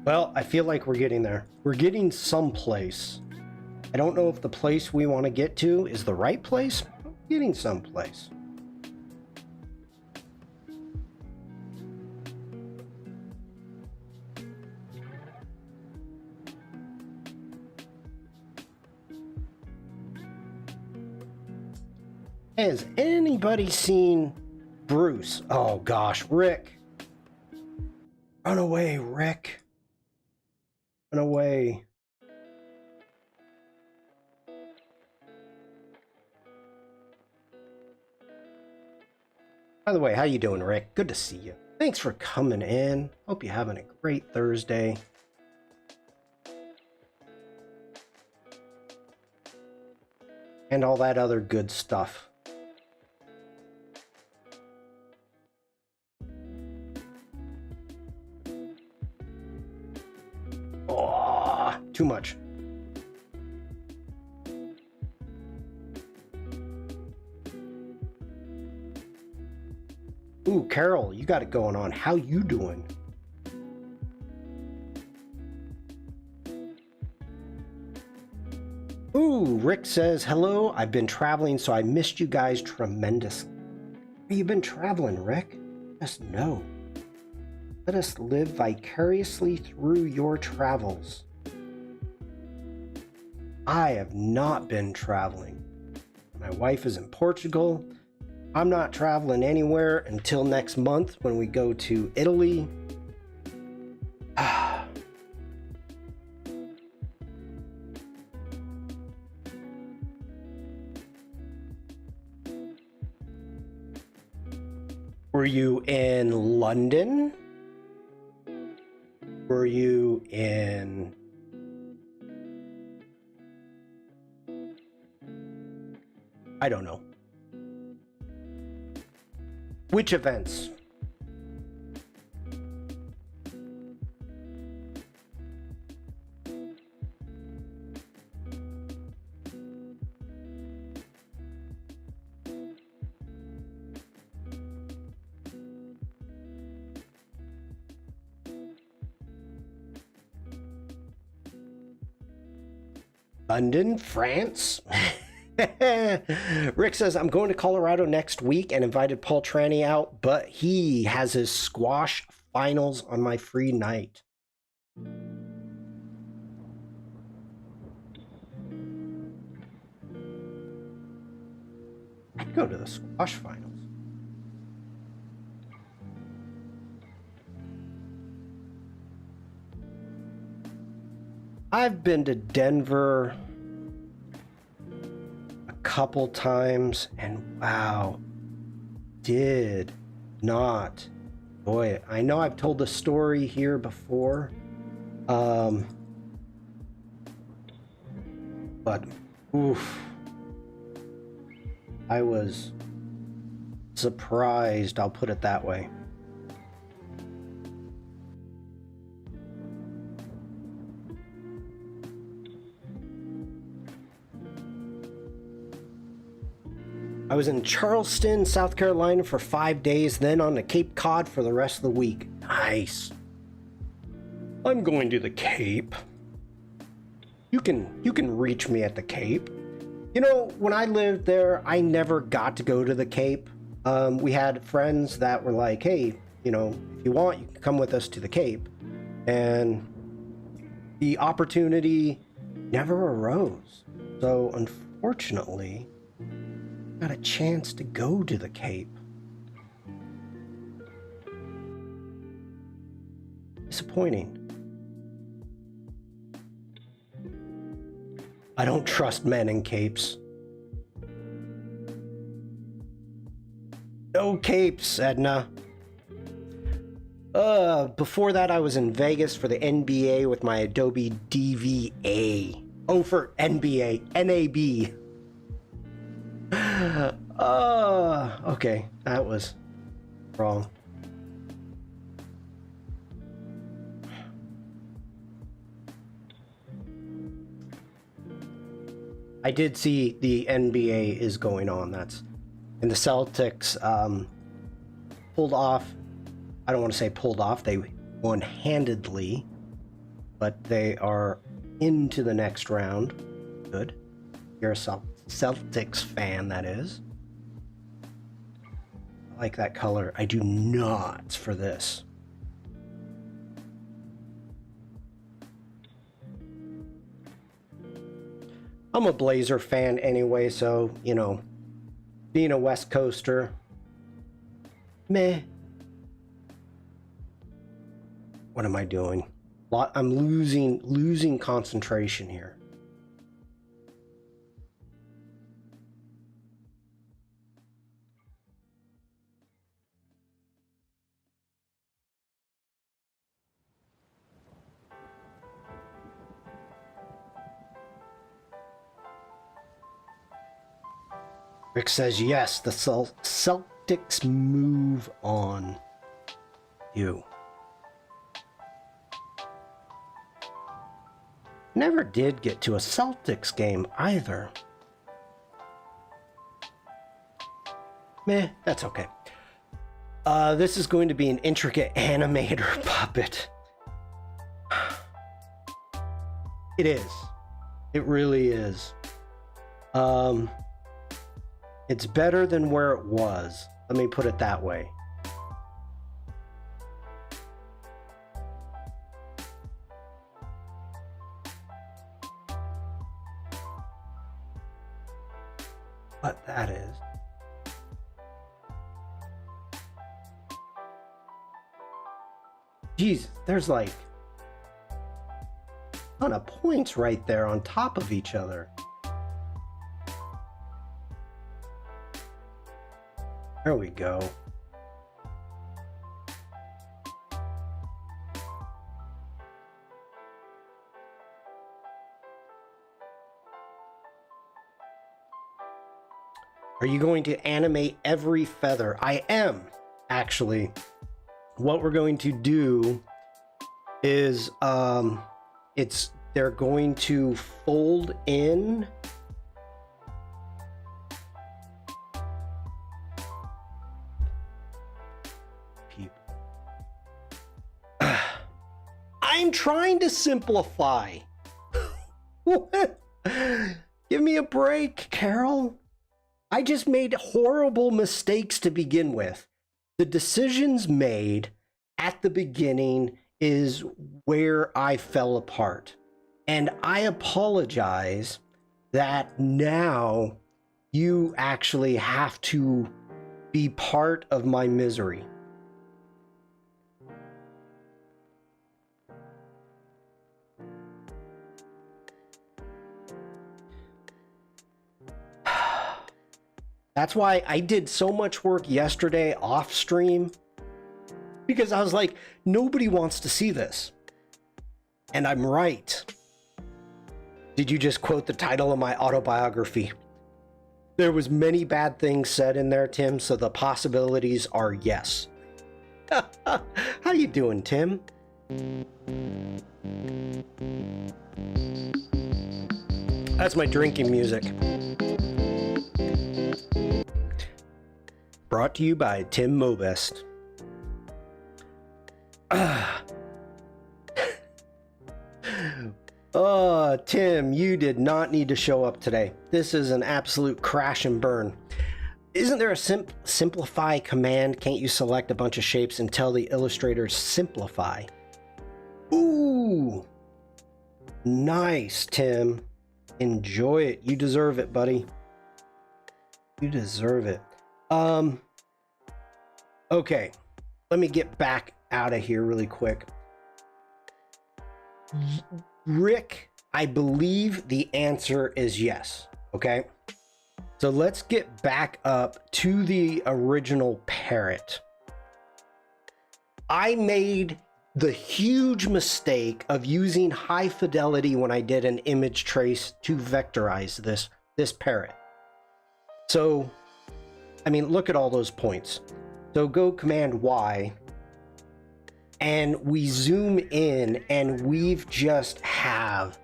Well, I feel like we're getting there. We're getting someplace. I don't know if the place we want to get to is the right place, but we're getting someplace. Has anybody seen Bruce? Oh gosh, Rick. Run away, Rick. Run away. By the way, how you doing, Rick? Good to see you. Thanks for coming in. Hope you're having a great Thursday. And all that other good stuff. Oh, too much. Ooh, Carol, you got it going on. How you doing? Ooh, Rick says, hello, I've been traveling, so I missed you guys tremendously. Where you been traveling, Rick? Let us know. Let us live vicariously through your travels. I have not been traveling. My wife is in Portugal. I'm not traveling anywhere until next month when we go to Italy. Were you in London? Were you in... I don't know. Which events? London, France? Rick says, I'm going to Colorado next week and invited Paul Tranny out, but he has his squash finals on my free night. I'd go to the squash finals. I've been to Denver a couple times, and wow, did not enjoy it. I know I've told the story here before, but oof, I was surprised, I'll put it that way. I was in Charleston, South Carolina for 5 days, then on to Cape Cod for the rest of the week. Nice. I'm going to the Cape. You can reach me at the Cape. You know, when I lived there, I never got to go to the Cape. We had friends that were like, hey, you know, if you want, you can come with us to the Cape. And the opportunity never arose. So unfortunately, I got a chance to go to the Cape. Disappointing. I don't trust men in capes. No capes, Edna. Before that, I was in Vegas for the NBA with my Adobe DVA. Oh, for NBA, NAB. Okay, that was wrong. I did see the NBA is going on. That's, and the Celtics pulled off. I don't want to say pulled off. They won handedly, but they are into the next round. Good. You're a Celtics fan, that is. I like that color. I do not for this. I'm a Blazer fan anyway, so, you know, being a West Coaster, meh. What am I doing? I'm losing concentration here. Rick says, yes, the Celtics move on. You. Never did get to a Celtics game either. Meh, that's okay. This is going to be an intricate animator puppet. It is. It really is. It's better than where it was. Let me put it that way. But that is. Jeez, there's like a ton of points right there on top of each other. There we go. Are you going to animate every feather? I am, actually. What we're going to do is they're going to fold in I'm trying to simplify. What? Give me a break, Carol. I just made horrible mistakes to begin with. The decisions made at the beginning is where I fell apart. And I apologize that now you actually have to be part of my misery. That's why I did so much work yesterday off stream, because I was like, nobody wants to see this. And I'm right. Did you just quote the title of my autobiography? There was many bad things said in there, Tim, so the possibilities are yes. How you doing, Tim? That's my drinking music. Brought to you by Tim Mobest. Oh, Tim, you did not need to show up today. This is an absolute crash and burn. Isn't there a simplify command? Can't you select a bunch of shapes and tell the Illustrator simplify? Ooh, nice, Tim. Enjoy it. You deserve it, buddy. You deserve it. Okay, let me get back out of here really quick. Rick, I believe the answer is yes. Okay, so let's get back up to the original parrot. I made the huge mistake of using high fidelity when I did an image trace to vectorize this parrot. So, I mean, look at all those points. So go Command Y, and we zoom in, and we've just have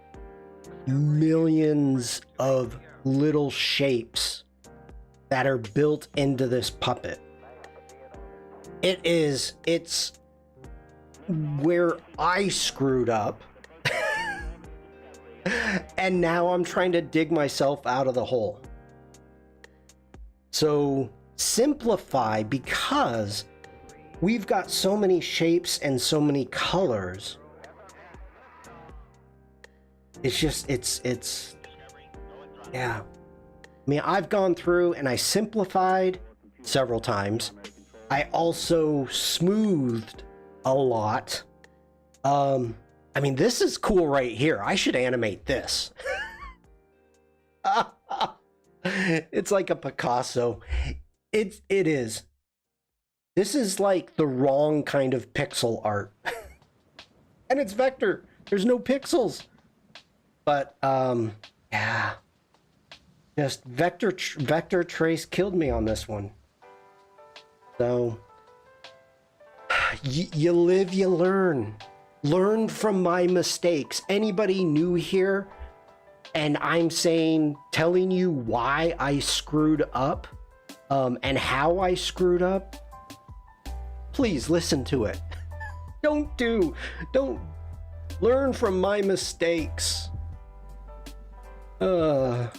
millions of little shapes that are built into this puppet. It's where I screwed up. And now I'm trying to dig myself out of the hole. So simplify, because we've got so many shapes and so many colors. It's just, it's, yeah. I mean, I've gone through and I simplified several times. I also smoothed a lot. I mean, this is cool right here. I should animate this. It's like a Picasso. It is. This is like the wrong kind of pixel art. And it's vector. There's no pixels. But yeah. Just vector trace killed me on this one. So you live, you learn. Learn from my mistakes. Anybody new here, and I'm telling you why I screwed up, and how I screwed up, please listen to it. Don't learn from my mistakes. That's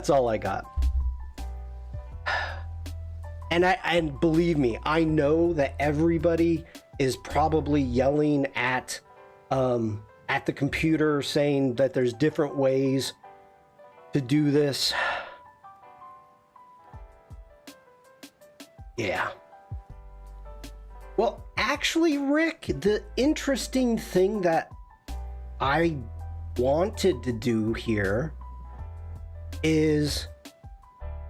all I got. And believe me, I know that everybody is probably yelling at the computer, saying that there's different ways to do this. Yeah. Well, actually, Rick, the interesting thing that I wanted to do here is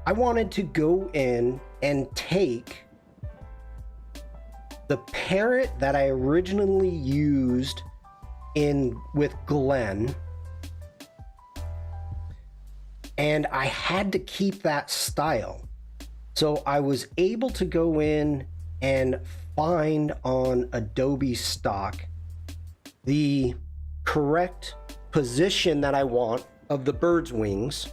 I wanted to go in and take the parrot that I originally used with Glenn, and I had to keep that style. So I was able to go in and find on Adobe stock the correct position that I want of the bird's wings.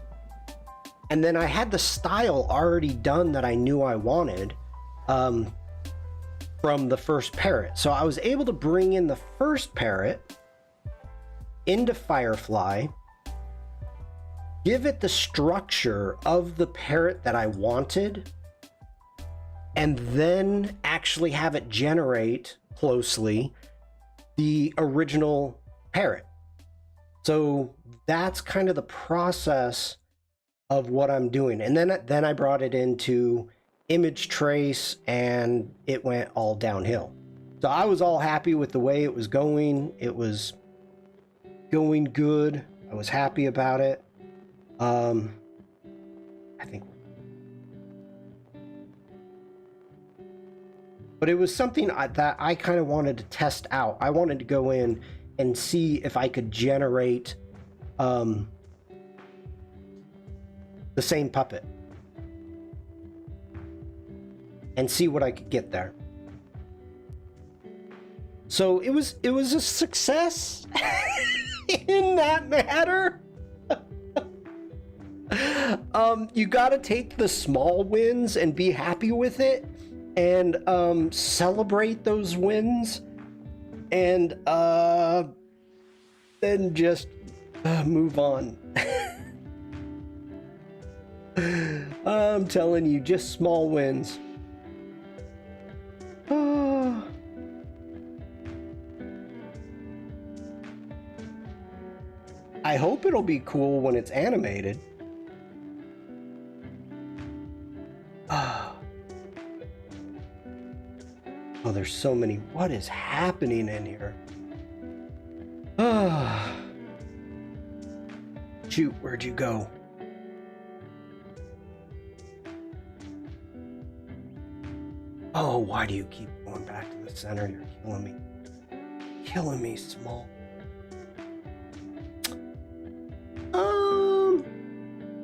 And then I had the style already done that I knew I wanted from the first parrot. So I was able to bring in the first parrot into Firefly, give it the structure of the parrot that I wanted, and then actually have it generate closely the original parrot. So that's kind of the process of what I'm doing. And then I brought it into image trace, and it went all downhill. So I was all happy with the way it was going. It was going good. I was happy about it. I think, but it was something that I kind of wanted to test out. I wanted to go in and see if I could generate the same puppet and see what I could get there. So it was a success in that matter. You got to take the small wins and be happy with it, and celebrate those wins, and then just move on. I'm telling you, just small wins. Oh. I hope it'll be cool when it's animated. Oh, there's so many. What is happening in here? Oh. Shoot, where'd you go? Oh, why do you keep going back to the center? You're killing me. Killing me, small.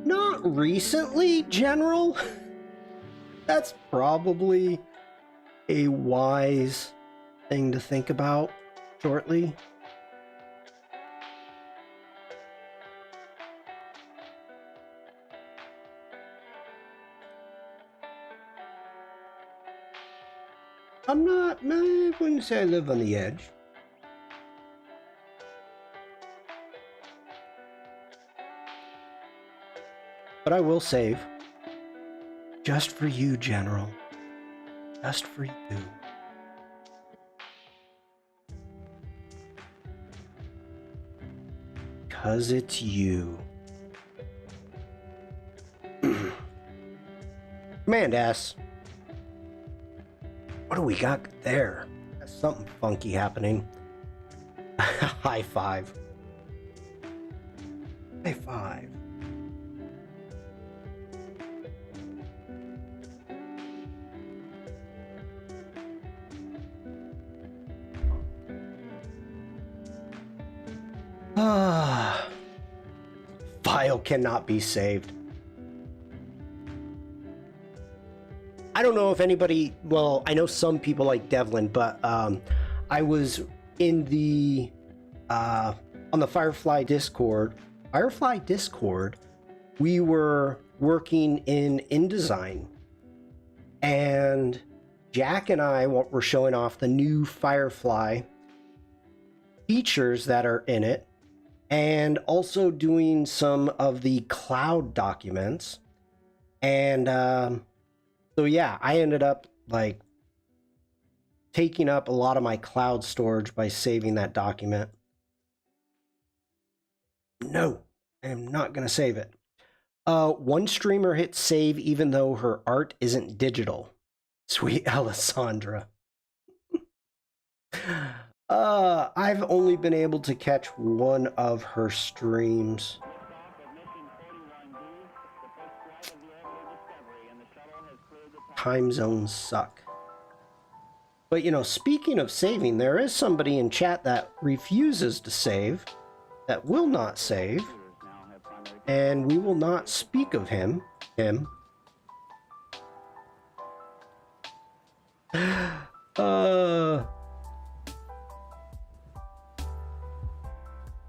Not recently, General. That's probably a wise thing to think about shortly. I wouldn't say I live on the edge. But I will save. Just for you, General. Just for you. 'Cause it's you. Command S. What do we got there? That's something funky happening. High five. High five. File cannot be saved. I don't know if anybody, well, I know some people like Devlin, but I was in the on the Firefly Discord. We were working in InDesign, and Jack and I were showing off the new Firefly features that are in it, and also doing some of the cloud documents. And so yeah, I ended up like taking up a lot of my cloud storage by saving that document. No, I am not going to save it. One streamer hit save even though her art isn't digital. Sweet Alessandra. I've only been able to catch one of her streams. Time zones suck. But, you know, speaking of saving, there is somebody in chat that refuses to save, that will not save, and we will not speak of him.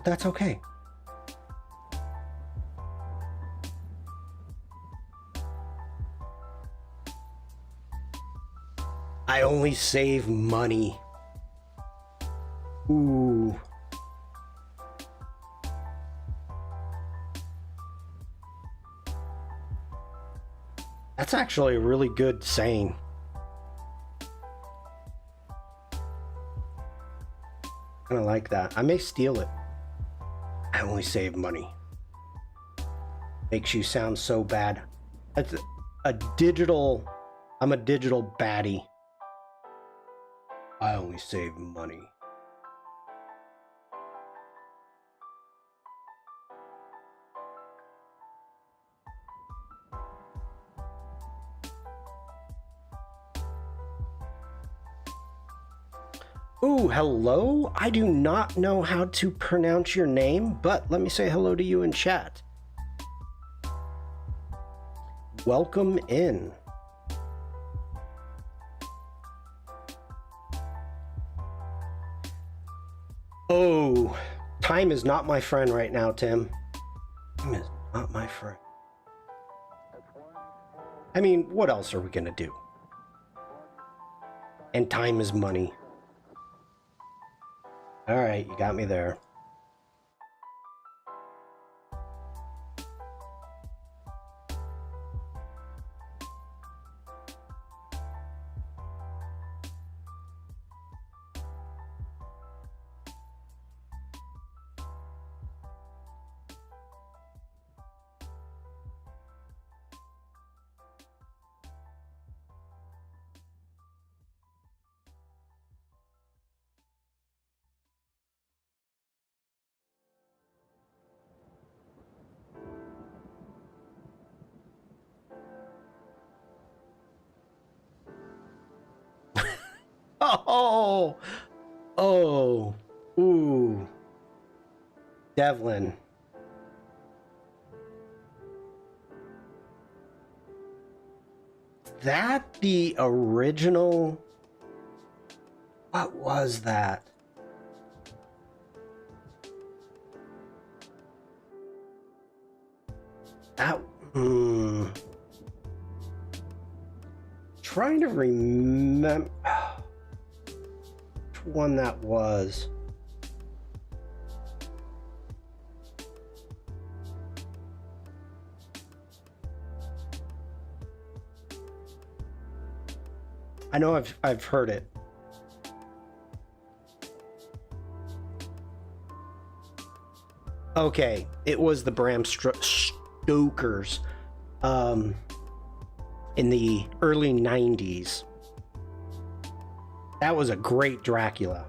That's okay. I only save money. Ooh. That's actually a really good saying. Kind of like that. I may steal it. I only save money. Makes you sound so bad. That's a digital... I'm a digital baddie. I only save money. Ooh, hello? I do not know how to pronounce your name, but let me say hello to you in chat. Welcome in. Oh, time is not my friend right now, Tim. Time is not my friend. I mean, what else are we gonna do? And time is money. All right, you got me there. Oh, oh, ooh, Devlin. That the original? What was that? That, trying to remember which one that was. I know I've heard it. Okay, it was the Bram Stoker's in the early 90s. That was a great Dracula.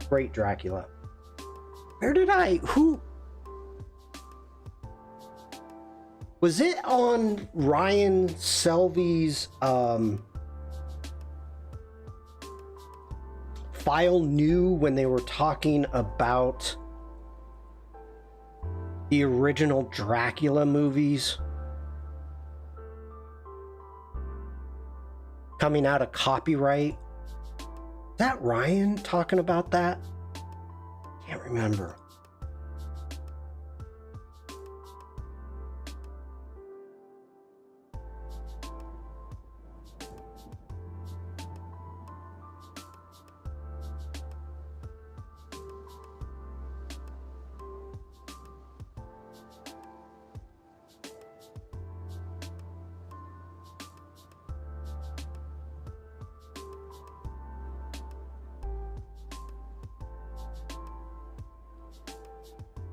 Great Dracula. Who was it on Ryan Selvey's File New when they were talking about the original Dracula movies coming out of copyright? Is that Ryan talking about that? Can't remember.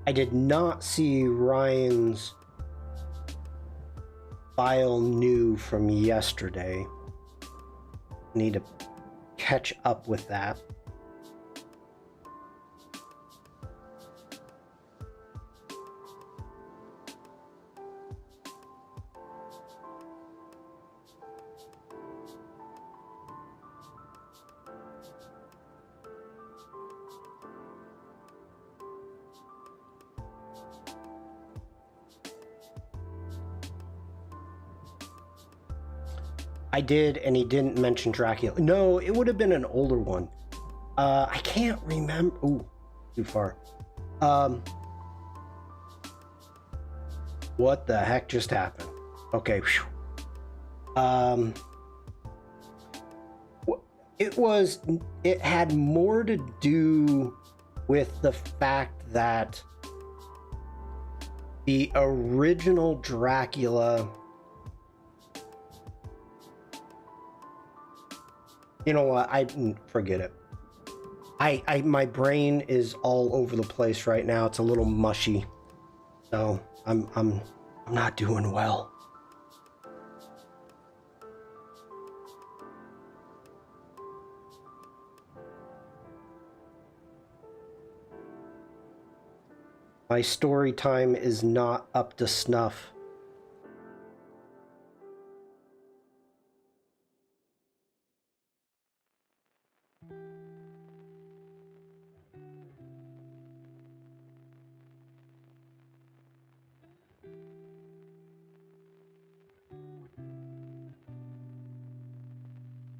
I did not see Ryan's File New from yesterday. Need to catch up with that. I did, and he didn't mention Dracula. No, it would have been an older one. I can't remember. Ooh, too far. What the heck just happened? Okay. It had more to do with the fact that the original Dracula, you know what? I forget it. My brain is all over the place right now. It's a little mushy, so I'm not doing well. My story time is not up to snuff.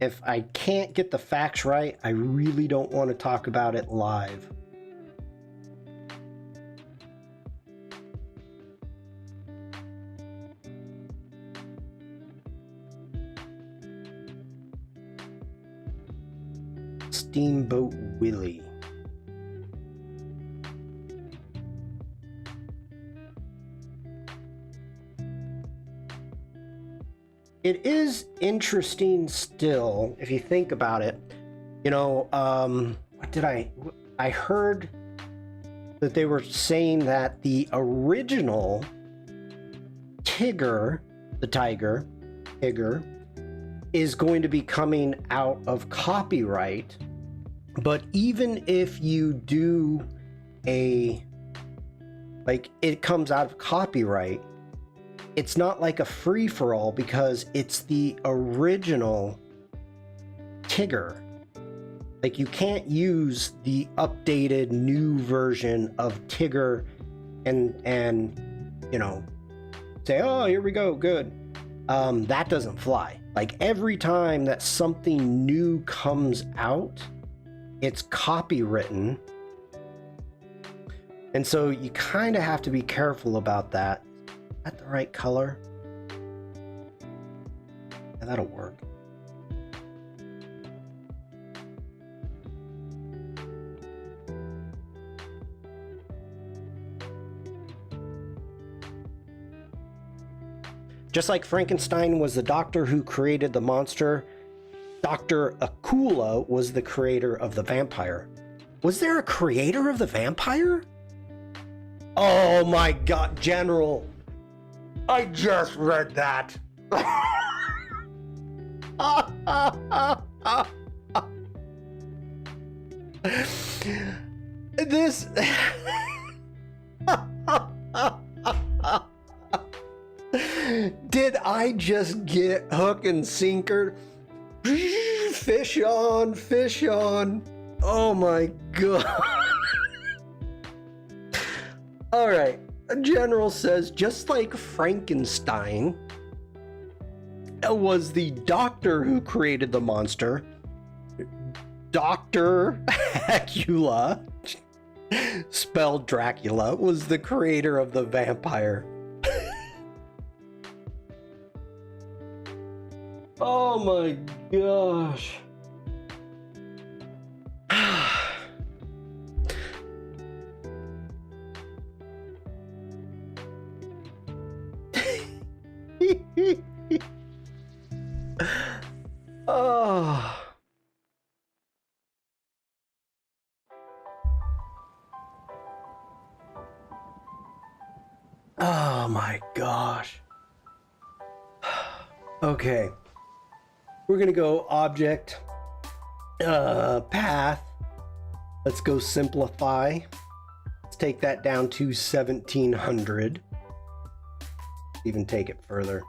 If I can't get the facts right, I really don't want to talk about it live. Steamboat Willie. It is interesting still, if you think about it. You know, I heard that they were saying that the original Tigger, is going to be coming out of copyright. But even if you do it comes out of copyright, it's not like a free-for-all because it's the original Tigger. Like, you can't use the updated new version of Tigger and you know, say, oh, here we go, good. That doesn't fly. Like, every time that something new comes out, it's copywritten. And so you kind of have to be careful about that. Is that the right color? Yeah, that'll work. Just like Frankenstein was the doctor who created the monster, Dr. Akula was the creator of the vampire. Was there a creator of the vampire? Oh my God, General. I just read that. This... Did I just get hook and sinker? Fish on, fish on. Oh my God. All right. A general says, just like Frankenstein was the doctor who created the monster, Dr. Acula, spelled Dracula, was the creator of the vampire. Oh my gosh. Oh. Oh my gosh. Okay. We're gonna go object, path. Let's go simplify. Let's take that down to 1700. Even take it further.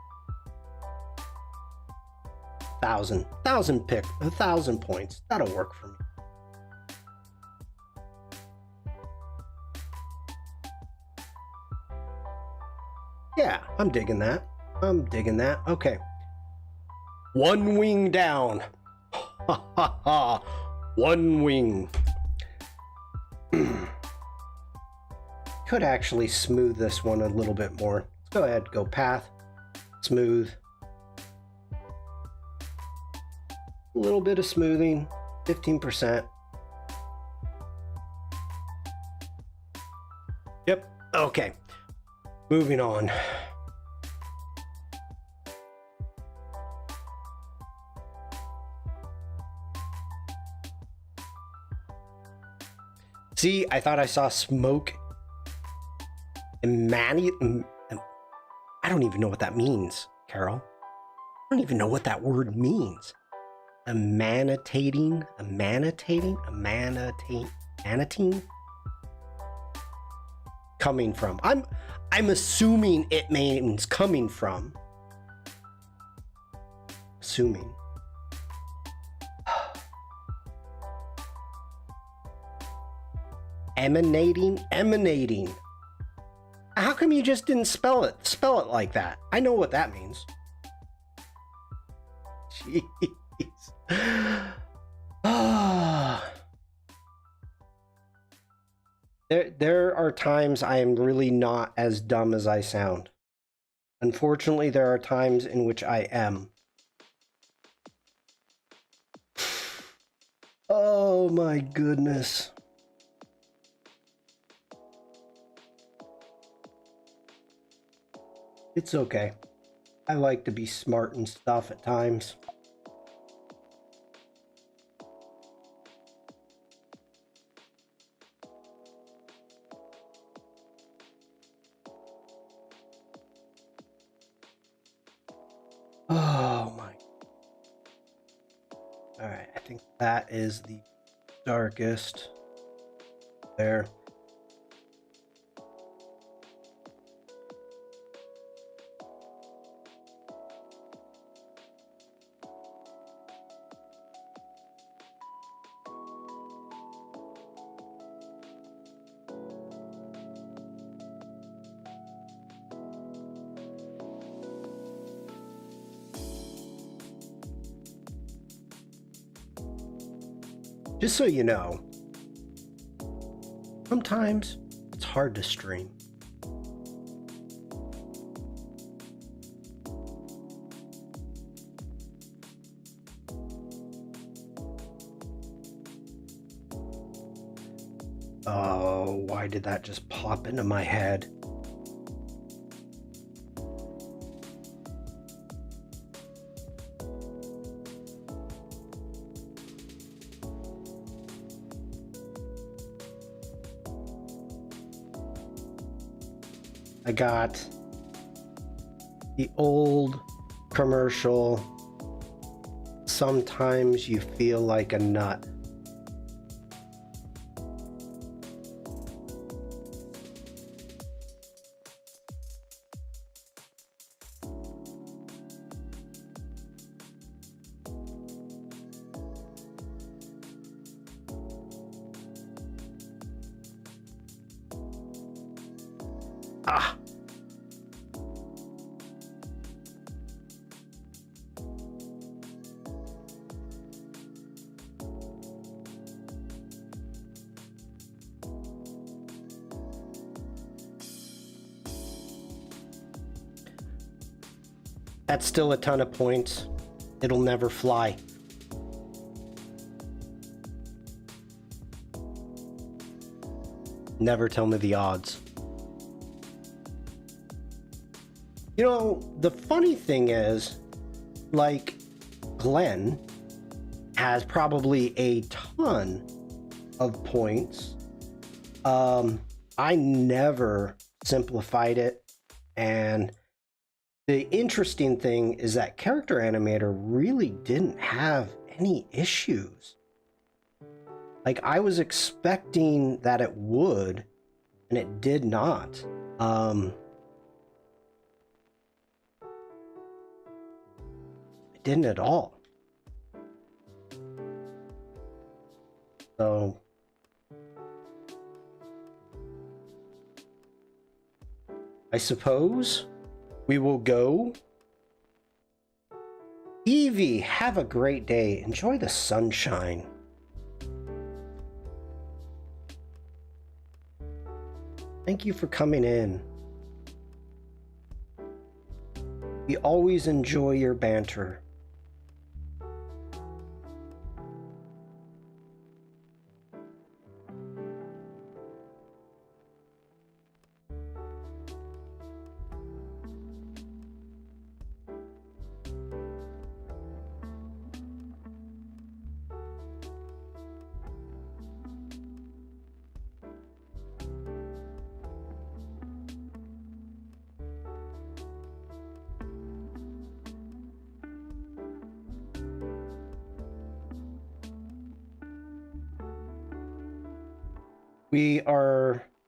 1,000 points. That'll work for me. Yeah, I'm digging that. Okay. One wing down. Ha ha ha. One wing. Could actually smooth this one a little bit more. Let's go ahead, go path, smooth. A little bit of smoothing, 15%. Yep, okay. Moving on. See, I thought I saw smoke. I don't even know what that means, Carol. I don't even know what that word means. Emanating? Coming from. I'm assuming it means coming from. Assuming. Emanating. How come you just didn't spell it like that? I know what that means. Jeez. There are times I am really not as dumb as I sound. Unfortunately, there are times in which I am. Oh my goodness. It's okay. I like to be smart and stuff at times. Oh my. All right, I think that is the darkest there. Just so you know, sometimes it's hard to stream. Oh, why did that just pop into my head? I got the old commercial, sometimes you feel like a nut. Ah! That's still a ton of points. It'll never fly. Never tell me the odds. You know, the funny thing is, like, Glenn has probably a ton of points. I never simplified it, and the interesting thing is that Character Animator really didn't have any issues. Like, I was expecting that it would, and it did not. It didn't at all. So I suppose we will go. Evie, have a great day. Enjoy the sunshine. Thank you for coming in. We always enjoy your banter.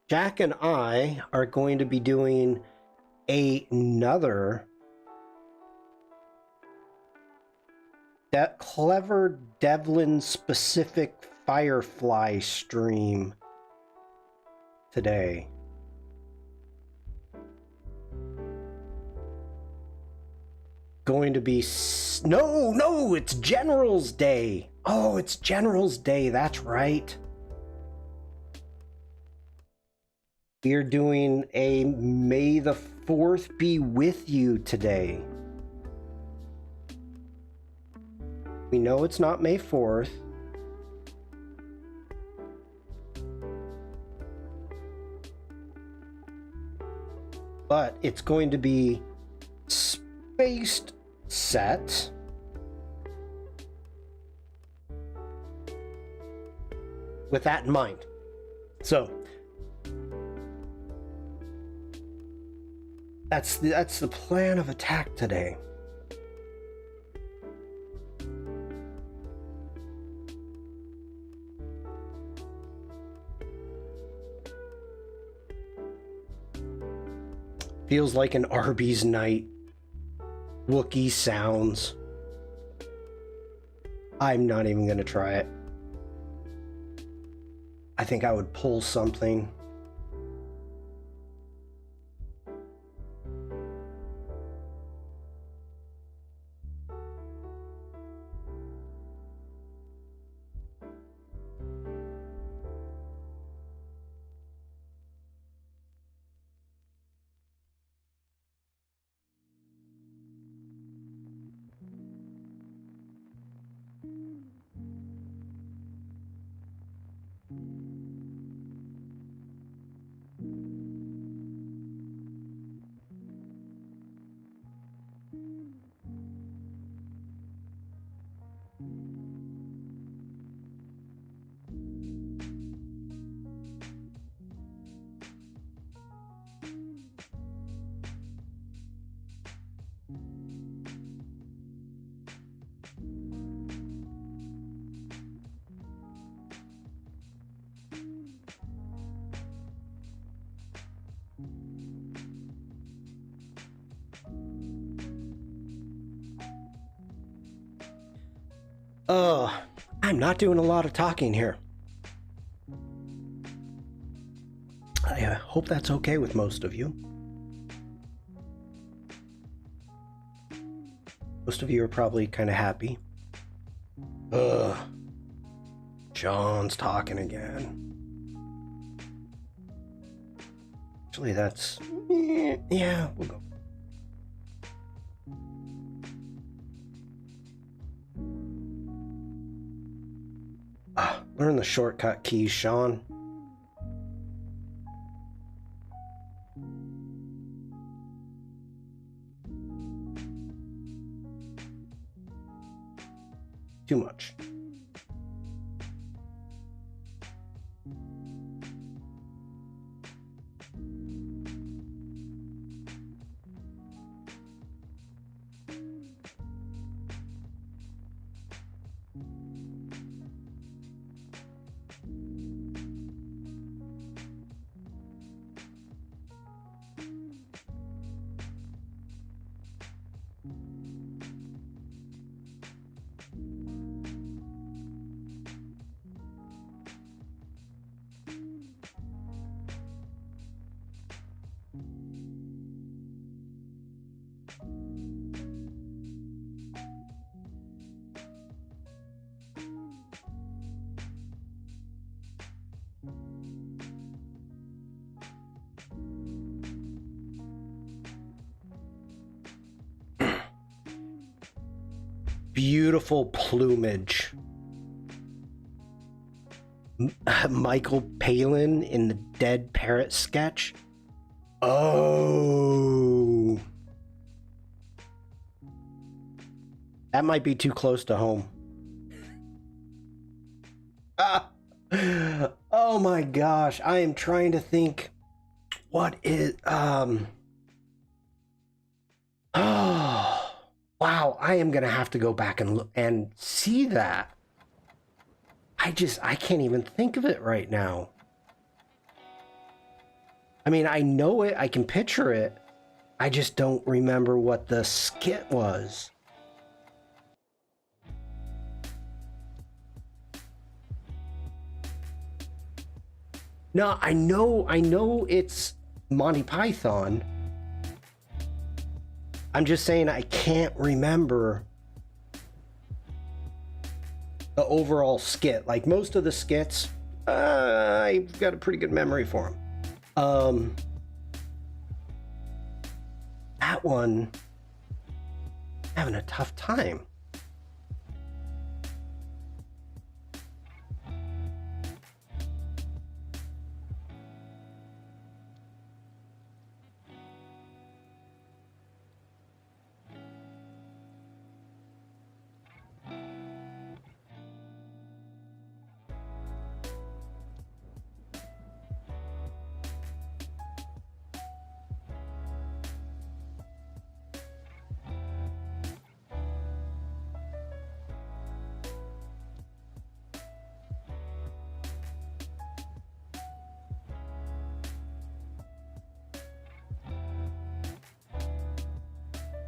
Jack and I are going to be doing another Clever Devlin specific Firefly stream today. Going to be no, it's General's Day. Oh, it's General's Day. That's right. We're doing a May the 4th be with you today. We know it's not May 4th. But it's going to be spaced set. With that in mind. So that's the plan of attack today. Feels like an Arby's night. Wookiee sounds. I'm not even gonna try it. I think I would pull something. I'm not doing a lot of talking here. I hope that's okay with most of you. Most of you are probably kind of happy. Shawn's talking again. Actually, that's... yeah, we'll go. Learn the shortcut keys, Shawn. Too much. Beautiful plumage. Michael Palin in the dead parrot sketch. Oh. That might be too close to home. Oh my gosh. I am trying to think what is oh. Wow, I am gonna have to go back and look and see that. I can't even think of it right now. I mean, I know it, I can picture it. I just don't remember what the skit was. No, I know it's Monty Python. I'm just saying I can't remember the overall skit. Like most of the skits, I've got a pretty good memory for them. That one, having a tough time.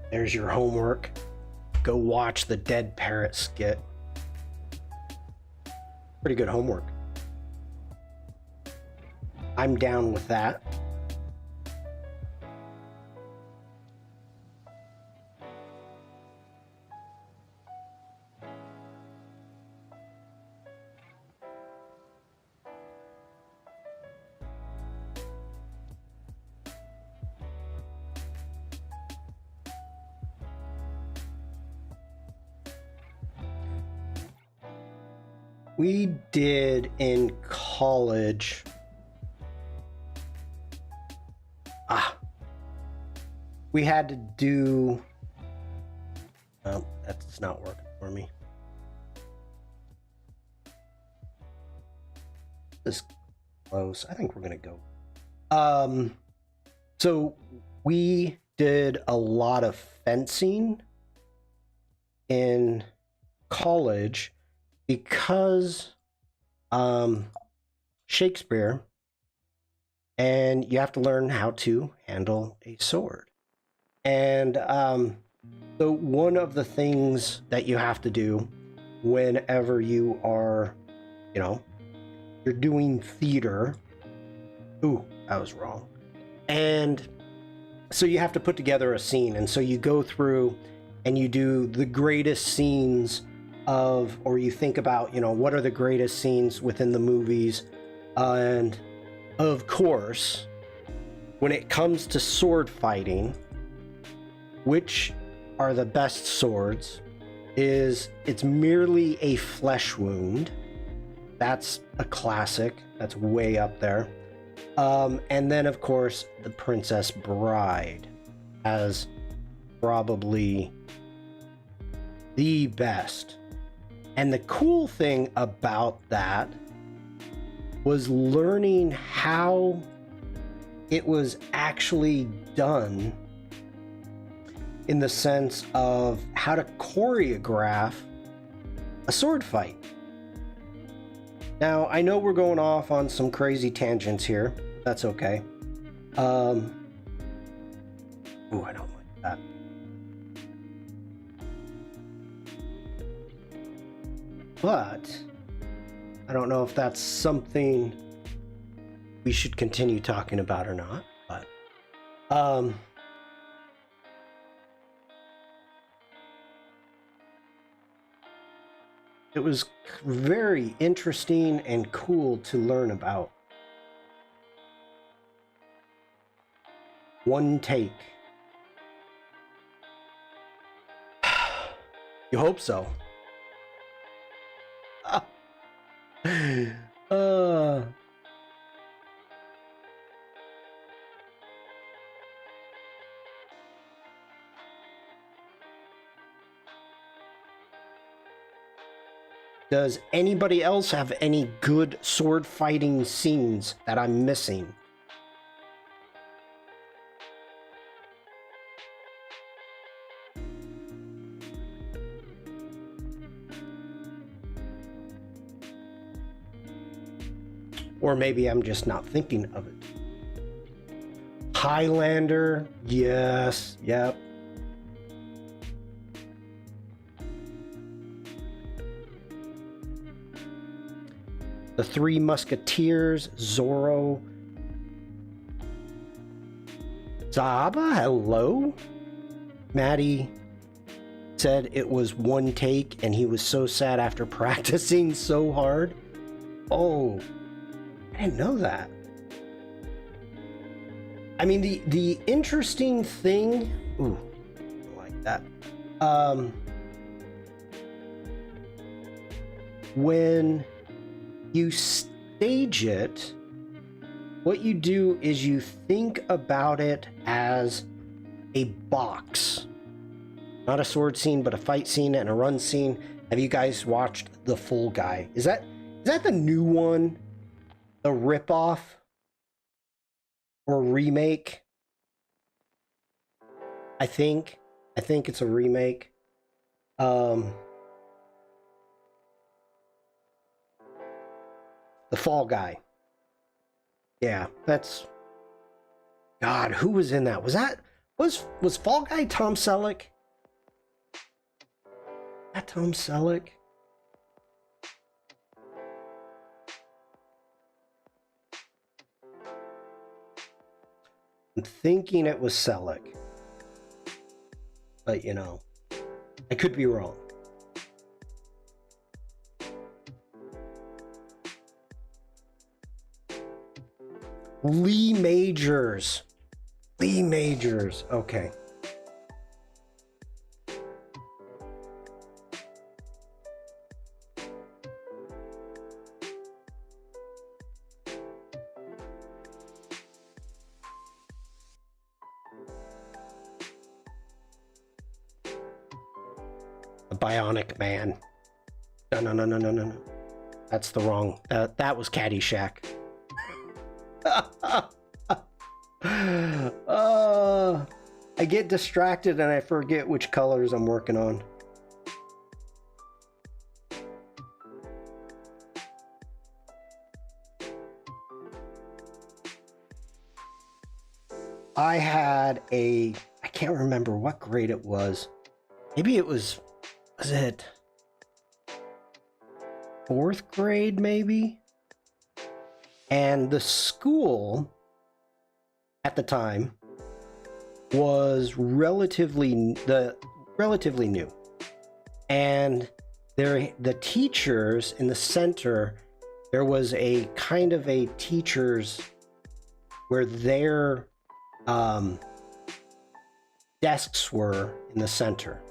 There's your homework. Go watch the dead parrot skit. Pretty good homework. I'm down with that. We did in college. We had to do. Oh, that's not working for me. This close. I think we're gonna go. So we did a lot of fencing in college because Shakespeare and you have to learn how to handle a sword. And so one of the things that you have to do whenever you are, you know, you're doing theater. Ooh, that was wrong. And so you have to put together a scene. And so you go through and you do the greatest scenes of, or you think about, you know, what are the greatest scenes within the movies. And of course, when it comes to sword fighting, which are the best swords, is it's merely a flesh wound. That's a classic. That's way up there. And then, of course, The Princess Bride has probably the best. And the cool thing about that was learning how it was actually done, in the sense of how to choreograph a sword fight. Now, I know we're going off on some crazy tangents here. That's okay. Ooh, I don't like that. But I don't know if that's something we should continue talking about or not. But it was very interesting and cool to learn about. One take. You hope so. Does anybody else have any good sword fighting scenes that I'm missing? Or maybe I'm just not thinking of it. Highlander, yes, yep. The Three Musketeers, Zorro. Zaba, hello? Maddie said it was one take and he was so sad after practicing so hard. Oh, I didn't know that. I mean, the interesting thing, ooh, I like that. When you stage it, what you do is you think about it as a box. Not a sword scene, but a fight scene and a run scene. Have you guys watched The Full Guy? Is that the new one? The ripoff? Or remake? I think it's a remake. The Fall Guy. Yeah, that's... God, who was in that? Was Fall Guy Tom Selleck? That Tom Selleck? I'm thinking it was Selleck. But, you know, I could be wrong. Lee Majors. Lee Majors. Okay. The Bionic Man. No. That's the wrong. That was Caddyshack. I get distracted and I forget which colors I'm working on. I had I can't remember what grade it was. Maybe it was it fourth grade maybe? And the school at the time was relatively new. And the teachers in the center, there was a kind of a teachers where their desks were in the center.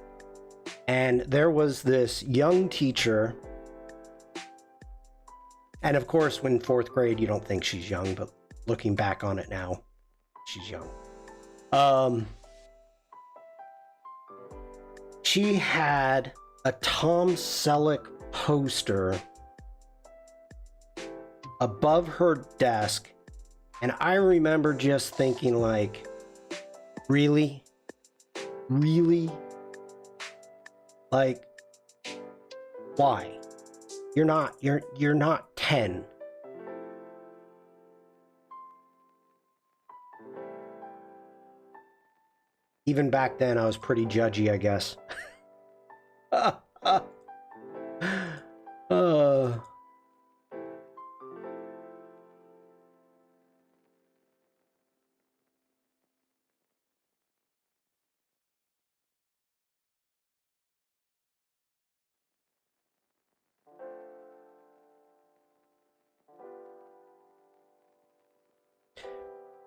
And there was this young teacher. And of course, when fourth grade, you don't think she's young, but looking back on it now, she's young. She had a Tom Selleck poster above her desk, and I remember just thinking, like, really? Like, why? You're not 10. Even back then, I was pretty judgy, I guess.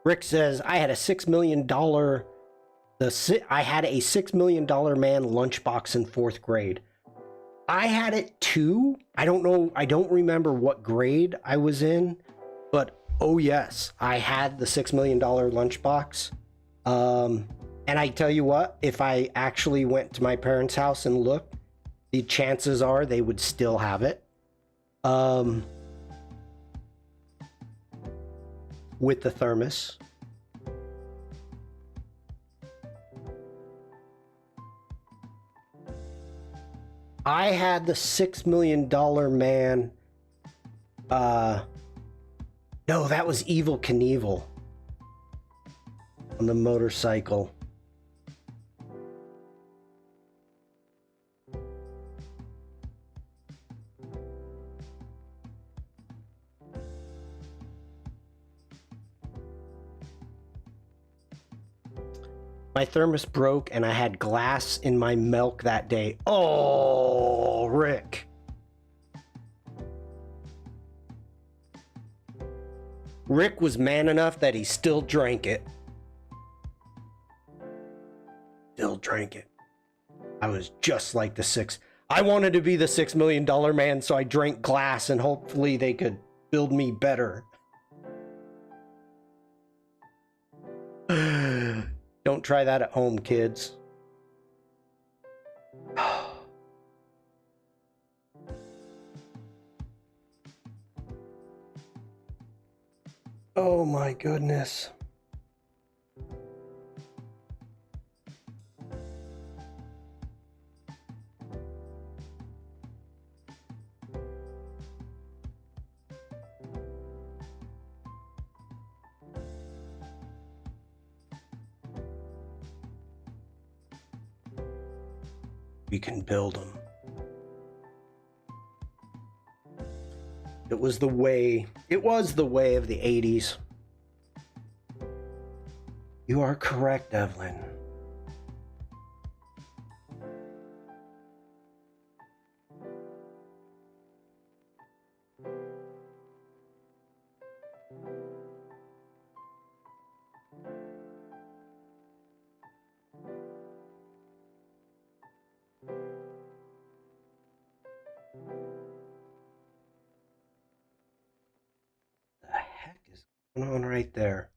Rick says, I had a $6 million I had a $6 million man lunchbox in fourth grade. I had it too. I don't know. I don't remember what grade I was in, but oh yes, I had the $6 million lunchbox. And I tell you what, if I actually went to my parents' house and looked, the chances are they would still have it. With the thermos. I had the $6 million man. No, that was Evel Knievel on the motorcycle. My thermos broke and I had glass in my milk that day. Oh, Rick. Rick was man enough that he still drank it. Still drank it. I was just like I wanted to be the $6 million man, so I drank glass and hopefully they could build me better. Don't try that at home, kids. Oh my goodness. We can build them. It was the way of the 80s. You are correct, Evelyn. The heck is going on right there?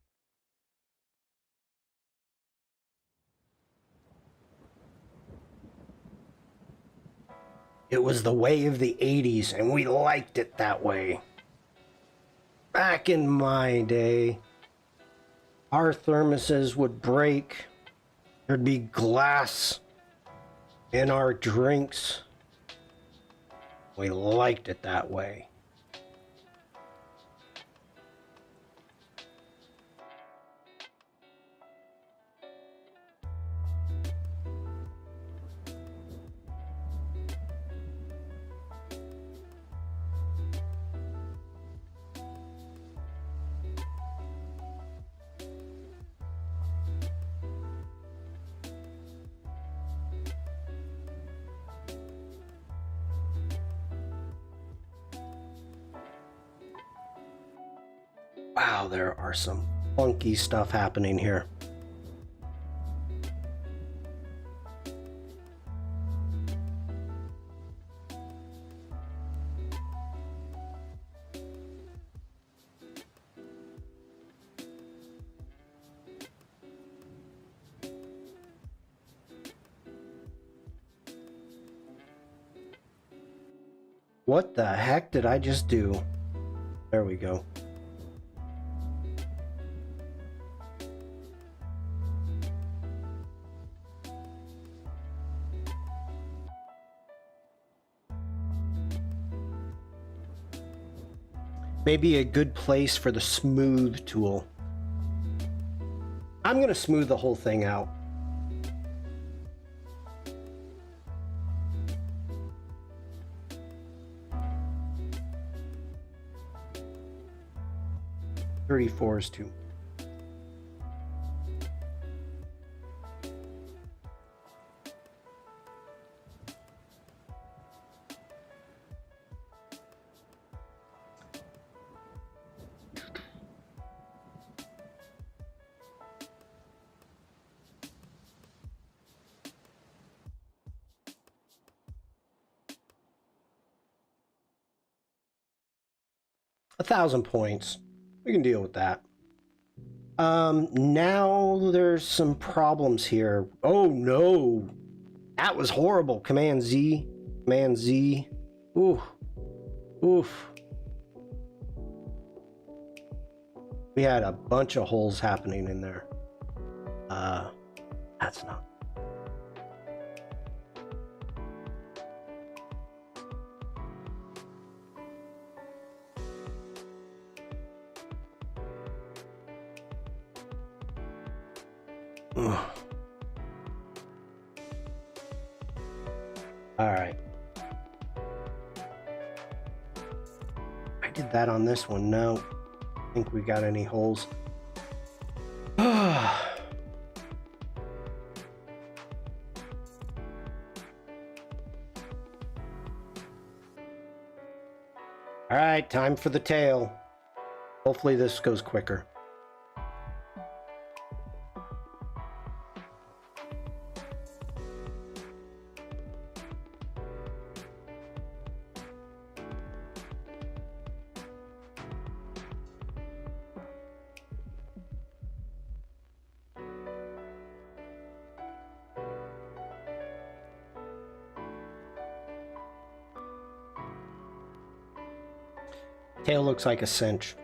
It was the way of the 80s, and we liked it that way. Back in my day, our thermoses would break. There'd be glass in our drinks. We liked it that way. Wow, there are some funky stuff happening here. What the heck did I just do? There we go. Maybe a good place for the smooth tool. I'm gonna smooth the whole thing out. .34 is too. $1,000 points. We can deal with that. Now there's some problems here. Oh no, that was horrible. Command Z, Command Z. Oof, oof. We had a bunch of holes happening in there. That's not. Ugh. All right. I did that on this one. No, I think we got any holes. All right, time for the tail. Hopefully this goes quicker. Tail looks like a cinch.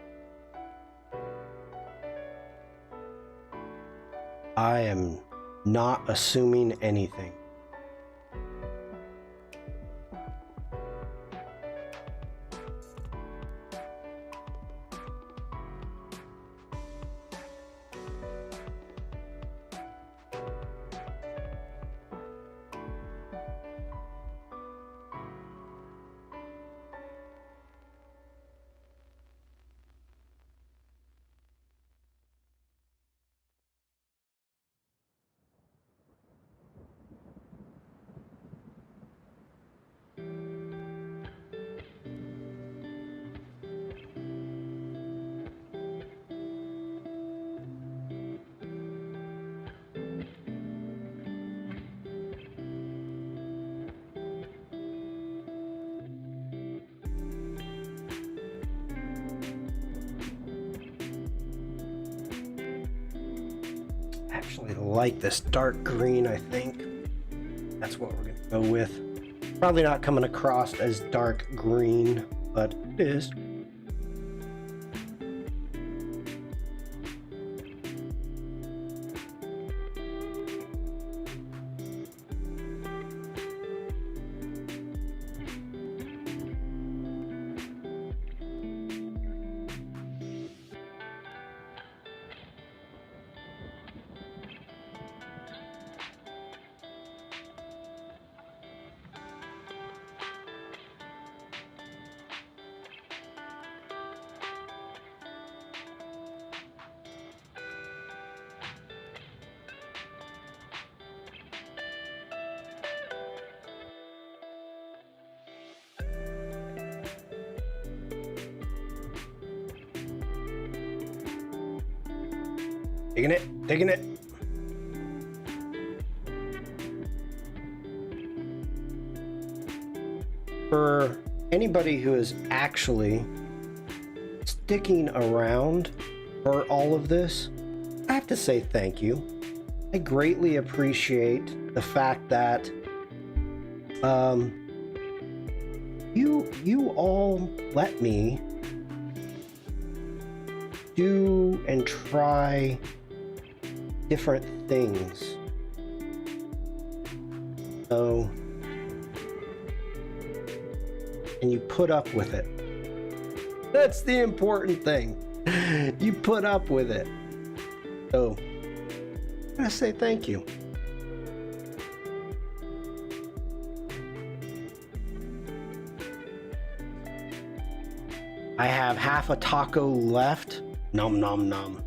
I am not assuming anything. Actually like this dark green, I think. That's what we're gonna go with. Probably not coming across as dark green, but it is. Digging it, digging it. For anybody who is actually sticking around for all of this, I have to say thank you. I greatly appreciate the fact that you all let me do and try different things. So, and you put up with it. That's the important thing. You put up with it. So, I'm gonna say thank you. I have half a taco left. Nom nom nom.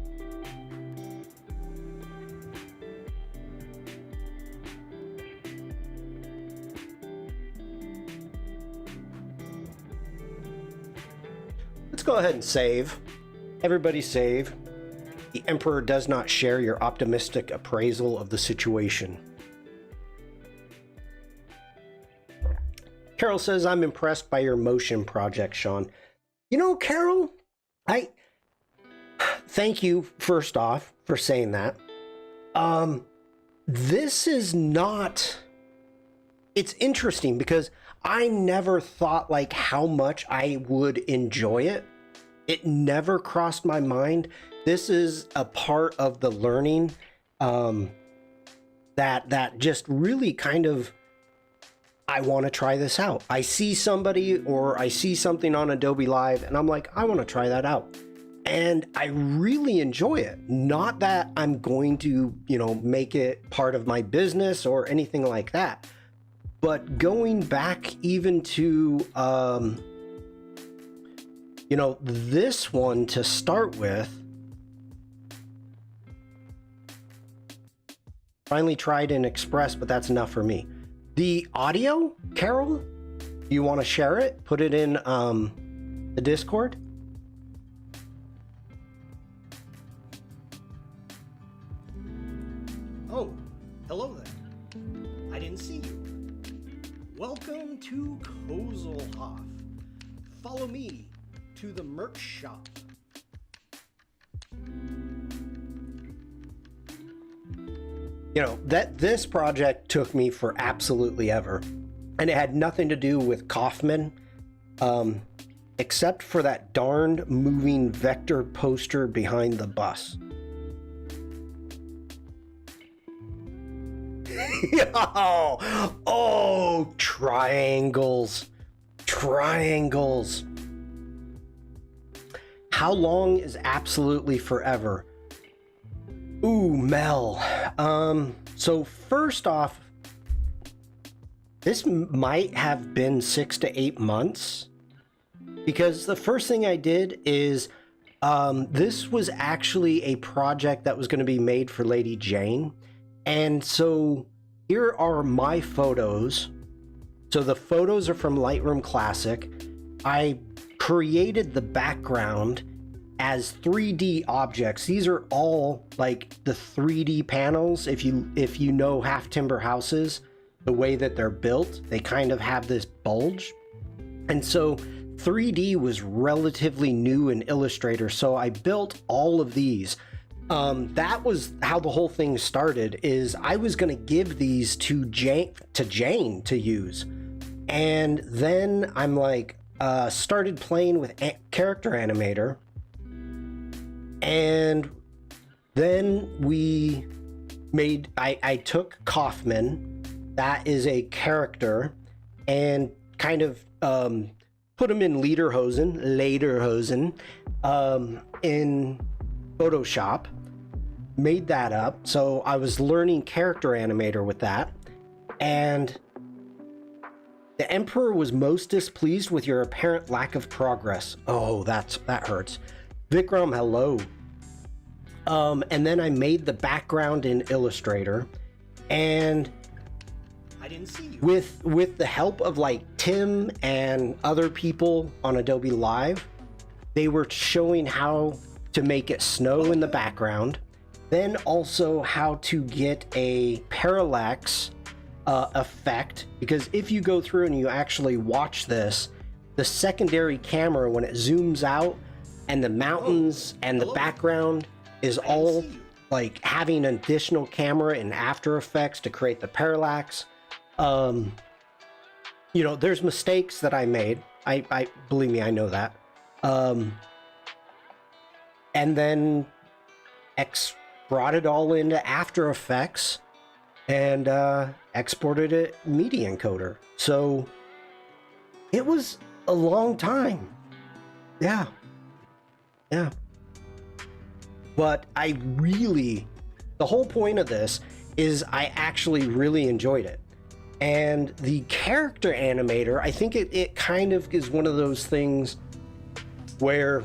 Let's go ahead and save. Everybody save. The Emperor does not share your optimistic appraisal of the situation. Carol says, I'm impressed by your motion project, Shawn. You know, Carol, I thank you first off for saying that. This is not, it's interesting because I never thought like how much I would enjoy it. It never crossed my mind. This is a part of the learning that just really kind of, I want to try this out. I see somebody or I see something on Adobe Live and I'm like, I want to try that out. And I really enjoy it. Not that I'm going to, you know, make it part of my business or anything like that. But going back even to, you know, this one to start with, finally tried in Express, but that's enough for me. The audio, Carol, you want to share it? Put it in the Discord? Oh, hello there. I didn't see you. Welcome to Kozelhoff. Follow me to the merch shop. You know, this project took me for absolutely ever. And it had nothing to do with Kaufman, except for that darned moving vector poster behind the bus. Oh, triangles. Triangles. How long is absolutely forever? Ooh, Mel. So first off, this might have been 6 to 8 months because the first thing I did is this was actually a project that was going to be made for Lady Jane. And so here are my photos. So the photos are from Lightroom Classic. I created the background as 3D objects. These are all like the 3D panels. If you know half timber houses, the way that they're built, they kind of have this bulge. And so 3D was relatively new in Illustrator. So I built all of these. That was how the whole thing started, is I was going to give these to Jane to use. And then I'm like, started playing with Character Animator. And then we made, I took Kaufman, that is a character, and kind of put him in Lederhosen, in Photoshop, made that up. So I was learning Character Animator with that. And the Emperor was most displeased with your apparent lack of progress. Oh, that hurts. Vikram, hello. And then I made the background in Illustrator, and I didn't see you. With the help of like Tim and other people on Adobe Live, they were showing how to make it snow in the background. then also how to get a parallax effect, because if you go through and you actually watch this, the secondary camera, when it zooms out and the mountains and the background is all like having an additional camera in After Effects to create the parallax. You know, there's mistakes that I made. I believe me, I know that. And then brought it all into After Effects and exported it media encoder. So it was a long time. Yeah. But the whole point of this is I actually really enjoyed it. And the character animator, I think it kind of is one of those things where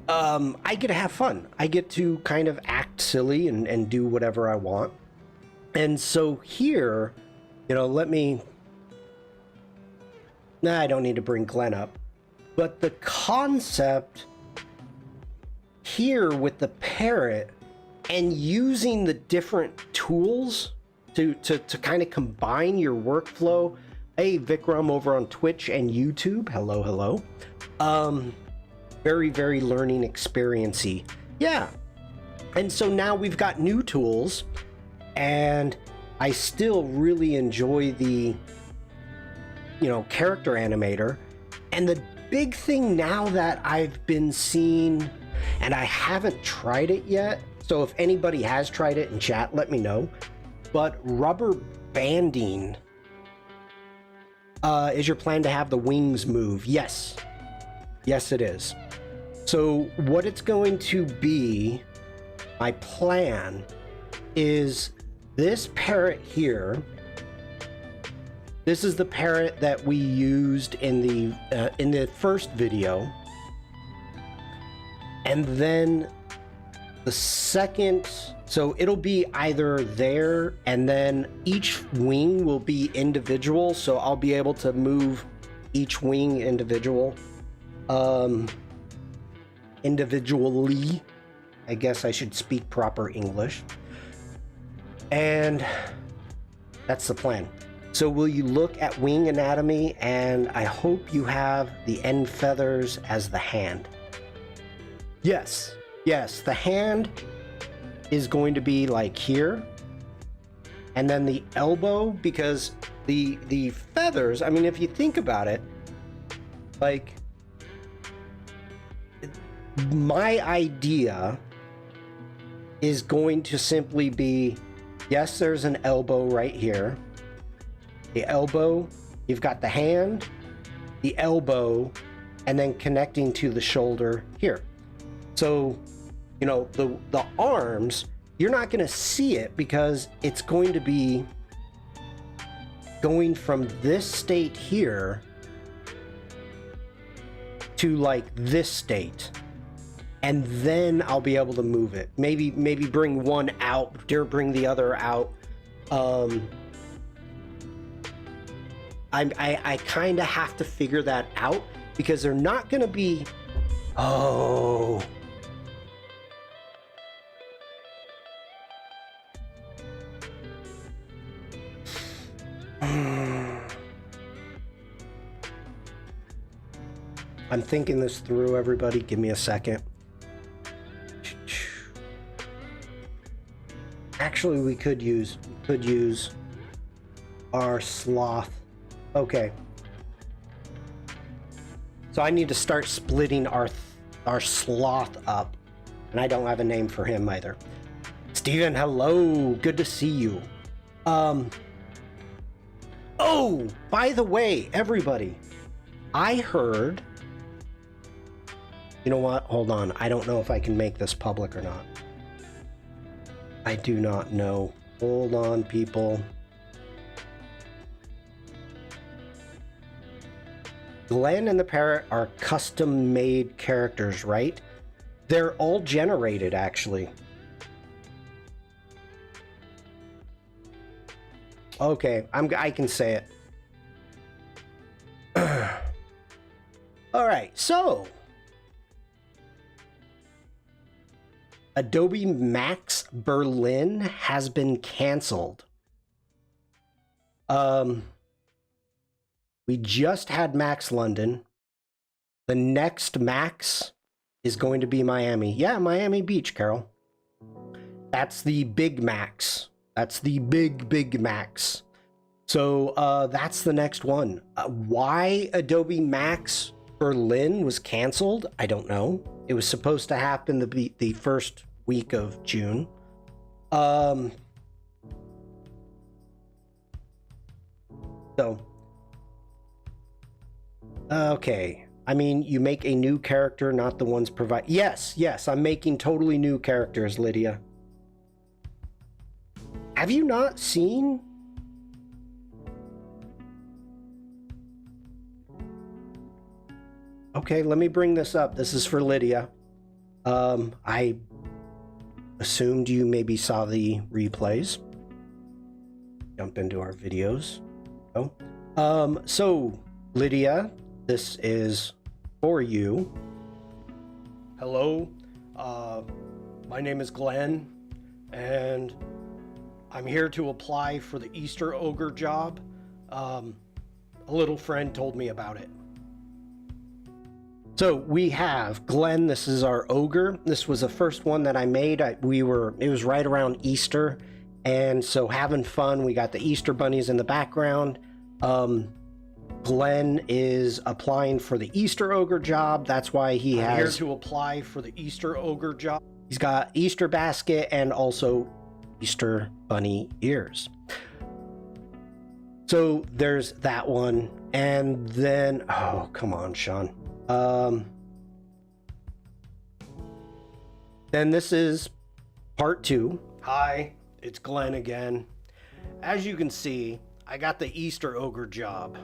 I get to have fun. I get to kind of act silly and do whatever I want. And so here, you know, I don't need to bring Glenn up. But the concept here with the parrot and using the different tools to kind of combine your workflow. Hey, Vikram over on Twitch and YouTube. Hello. Very, very learning experience-y. Yeah. And so now we've got new tools, and I still really enjoy the, you know, character animator. And the big thing now that I've been seeing, and I haven't tried it yet, so if anybody has tried it in chat, let me know. But rubber banding is your plan to have the wings move? Yes. Yes, it is. So what it's going to be, my plan is this parrot here. This is the parrot that we used in the first video. And then the second, so it'll be either there, and then each wing will be individual, so I'll be able to move each wing individually. I guess I should speak proper English. And that's the plan. So will you look at wing anatomy, and I hope you have the end feathers as the hand. Yes, the hand is going to be like here, and then the elbow, because the feathers, I mean, if you think about it, like, my idea is going to simply be, yes, there's an elbow right here. The elbow, you've got the hand, the elbow, and then connecting to the shoulder here. So, you know, the arms, you're not going to see it because it's going to be going from this state here to like this state. And then I'll be able to move it. Maybe bring one out, or bring the other out. I kind of have to figure that out because they're not going to be. Oh. I'm thinking this through, everybody. Give me a second. Actually, we could use our sloth. Okay. So I need to start splitting our sloth up, and I don't have a name for him either. Steven, hello. Good to see you. Oh, by the way, everybody, I heard. You know what? Hold on. I don't know if I can make this public or not. I do not know. Hold on, people. Glenn and the parrot are custom-made characters, right? They're all generated, actually. Okay, I can say it. All right, so Adobe Max Berlin has been canceled. We just had Max London. The next Max is going to be Miami. Yeah, Miami Beach, Carol. That's the big Max. That's the big Max. So that's the next one. Why Adobe Max Berlin was canceled, I don't know. It was supposed to happen the first week of June. Okay. I mean, you make a new character, not the ones provide. Yes, I'm making totally new characters, Lydia. Have you not seen? Okay, let me bring this up. This is for Lydia. I assumed you maybe saw the replays. Jump into our videos. So Lydia, this is for you. Hello, my name is Glenn, and I'm here to apply for the Easter Ogre job. A little friend told me about it. So we have Glenn. This is our ogre. This was the first one that I made. It was right around Easter, and so having fun. We got the Easter bunnies in the background. Glenn is applying for the Easter Ogre job. That's why I'm here to apply for the Easter Ogre job. He's got Easter basket and also Easter bunny ears. So there's that one. And then, oh, come on, Shawn. Then this is part 2. Hi, it's Glenn again. As you can see, I got the Easter Ogre job.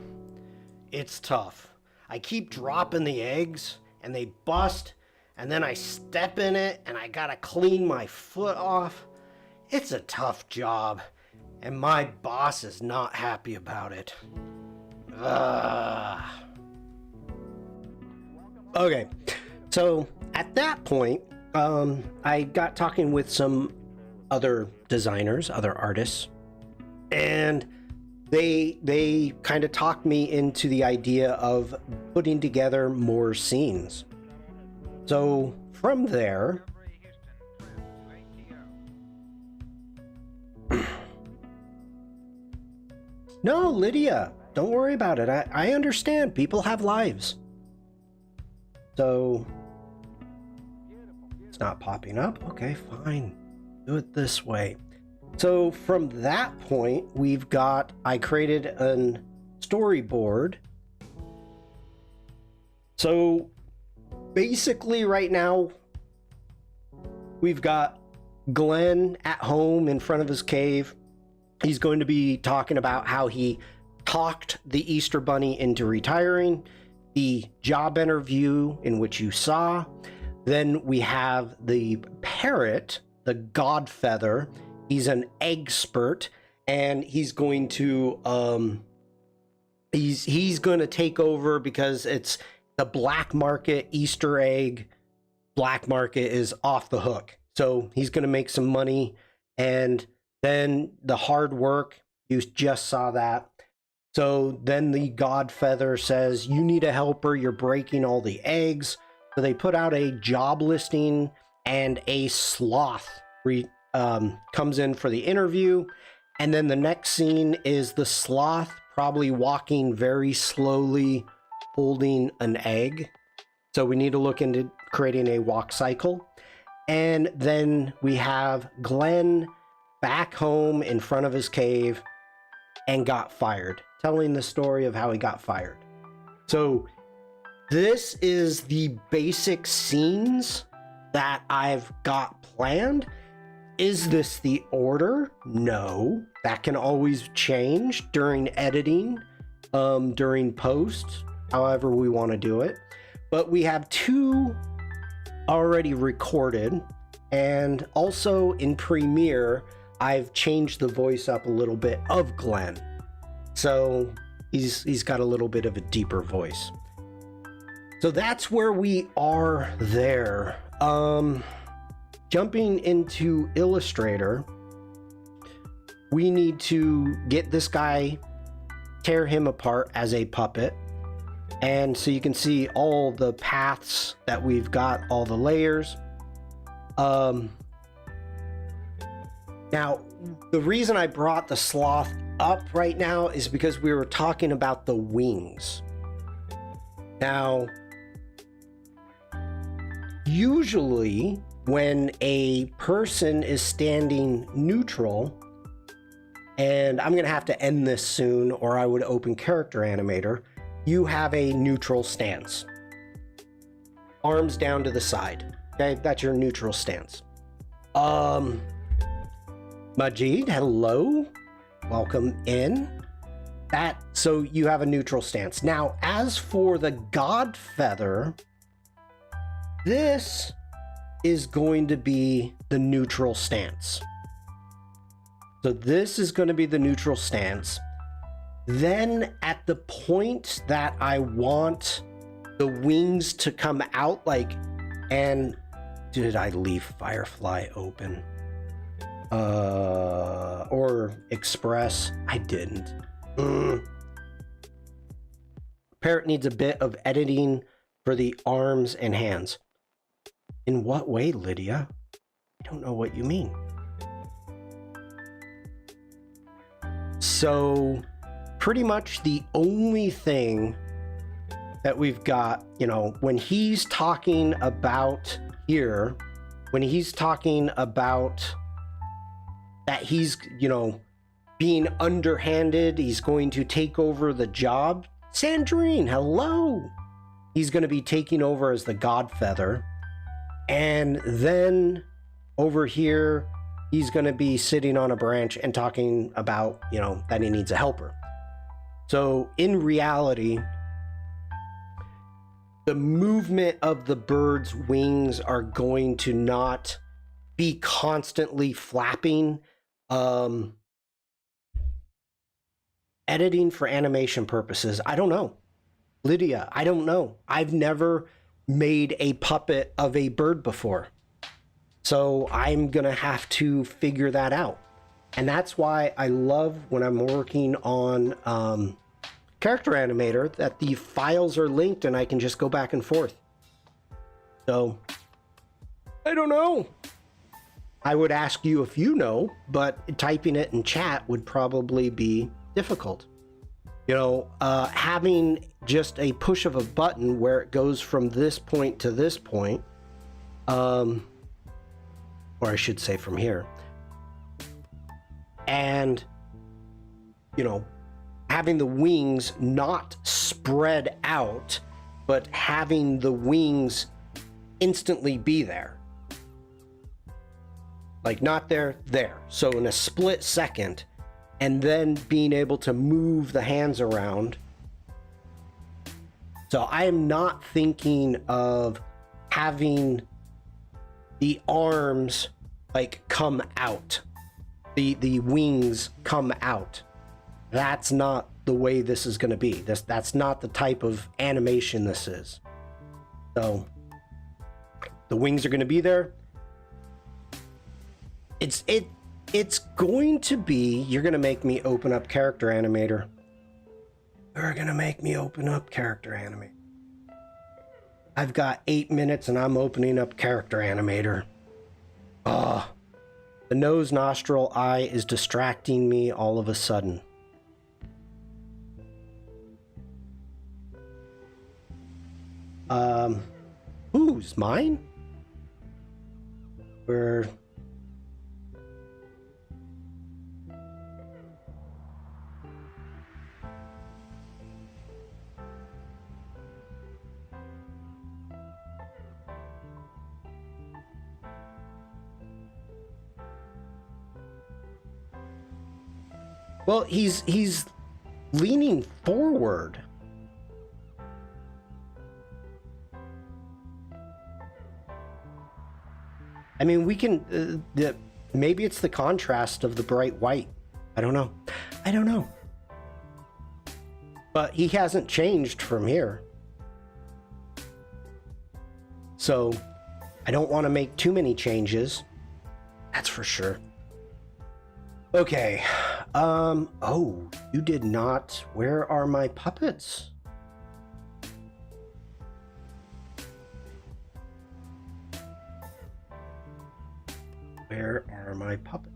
It's tough. I keep dropping the eggs and they bust, and then I step in it and I gotta clean my foot off. It's a tough job, and my boss is not happy about it. Okay, so at that point, I got talking with some other designers, other artists, and they kind of talked me into the idea of putting together more scenes. So from there, no, Lydia, don't worry about it. I understand. People have lives. So it's not popping up. Okay, fine. Do it this way. So from that point, I created a storyboard. So basically right now, we've got Glenn at home in front of his cave. He's going to be talking about how he talked the Easter Bunny into retiring, the job interview in which you saw. Then we have the parrot, the Godfeather. He's an expert, and he's going to he's going to take over because it's the black market. Easter egg black market is off the hook, so he's going to make some money. And then the hard work, you just saw that. So then the Godfeather says, you need a helper, you're breaking all the eggs. So they put out a job listing, and a sloth comes in for the interview. And then the next scene is the sloth probably walking very slowly, holding an egg. So we need to look into creating a walk cycle. And then we have Glenn back home in front of his cave and got fired, telling the story of how he got fired. So this is the basic scenes that I've got planned. Is this the order? No, that can always change during editing, during post, however we want to do it. But we have 2 already recorded, and also in Premiere, I've changed the voice up a little bit of Glenn. So he's got a little bit of a deeper voice. So that's where we are there. jumping into Illustrator, we need to get this guy, tear him apart as a puppet. And so you can see all the paths that we've got, all the layers. Now, the reason I brought the sloth up right now is because we were talking about the wings. Now, usually when a person is standing neutral, and I'm gonna have to end this soon or I would open Character Animator, you have a neutral stance. Arms down to the side, okay? That's your neutral stance. Majid, hello, welcome in. So you have a neutral stance. Now, as for the God Feather, this is going to be the neutral stance. So this is going to be the neutral stance. Then at the point that I want the wings to come out, like, and did I leave Firefly open? Or Express? I didn't. Parrot needs a bit of editing for the arms and hands. In what way, Lydia? I don't know what you mean. So pretty much the only thing that we've got, you know, when he's talking about here, when he's talking about that he's, you know, being underhanded, he's going to take over the job. Sandrine, hello. He's going to be taking over as the God Feather. And then over here, he's going to be sitting on a branch and talking about, you know, that he needs a helper. So in reality, the movement of the bird's wings are going to not be constantly flapping. Editing for animation purposes, I don't know. Lydia, I don't know. I've never made a puppet of a bird before. So I'm gonna have to figure that out. And that's why I love when I'm working on Character Animator that the files are linked and I can just go back and forth. So, I don't know. I would ask you if you know, but typing it in chat would probably be difficult. You know, having just a push of a button where it goes from this point to this point, or I should say from here, and, you know, having the wings not spread out, but having the wings instantly be there. Like not there. So in a split second, and then being able to move the hands around. So I am not thinking of having the arms like come out, the wings come out. That's not the way this is going to be. That's not the type of animation this is. So the wings are going to be there. It's going to be, you're going to make me open up Character Animator. You're going to make me open up Character Animator. I've got 8 minutes and I'm opening up Character Animator. The nose, nostril, eye is distracting me all of a sudden. Who's mine? Where? Well, he's leaning forward. I mean, we can, maybe it's the contrast of the bright white. I don't know. But he hasn't changed from here. So I don't want to make too many changes. That's for sure. Okay. Oh, you did not. Where are my puppets? Where are my puppets?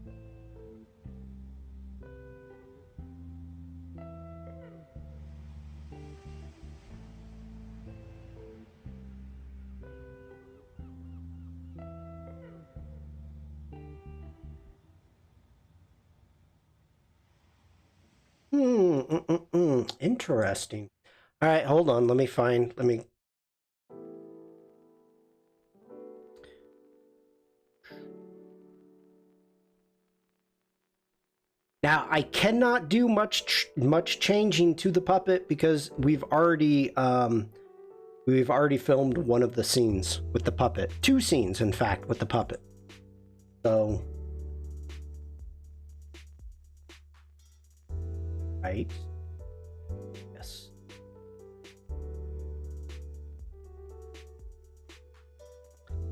Interesting. All right, hold on. Let me. Now, I cannot do much changing to the puppet because we've already filmed one of the scenes with the puppet. 2 scenes, in fact, with the puppet. So, right. Yes.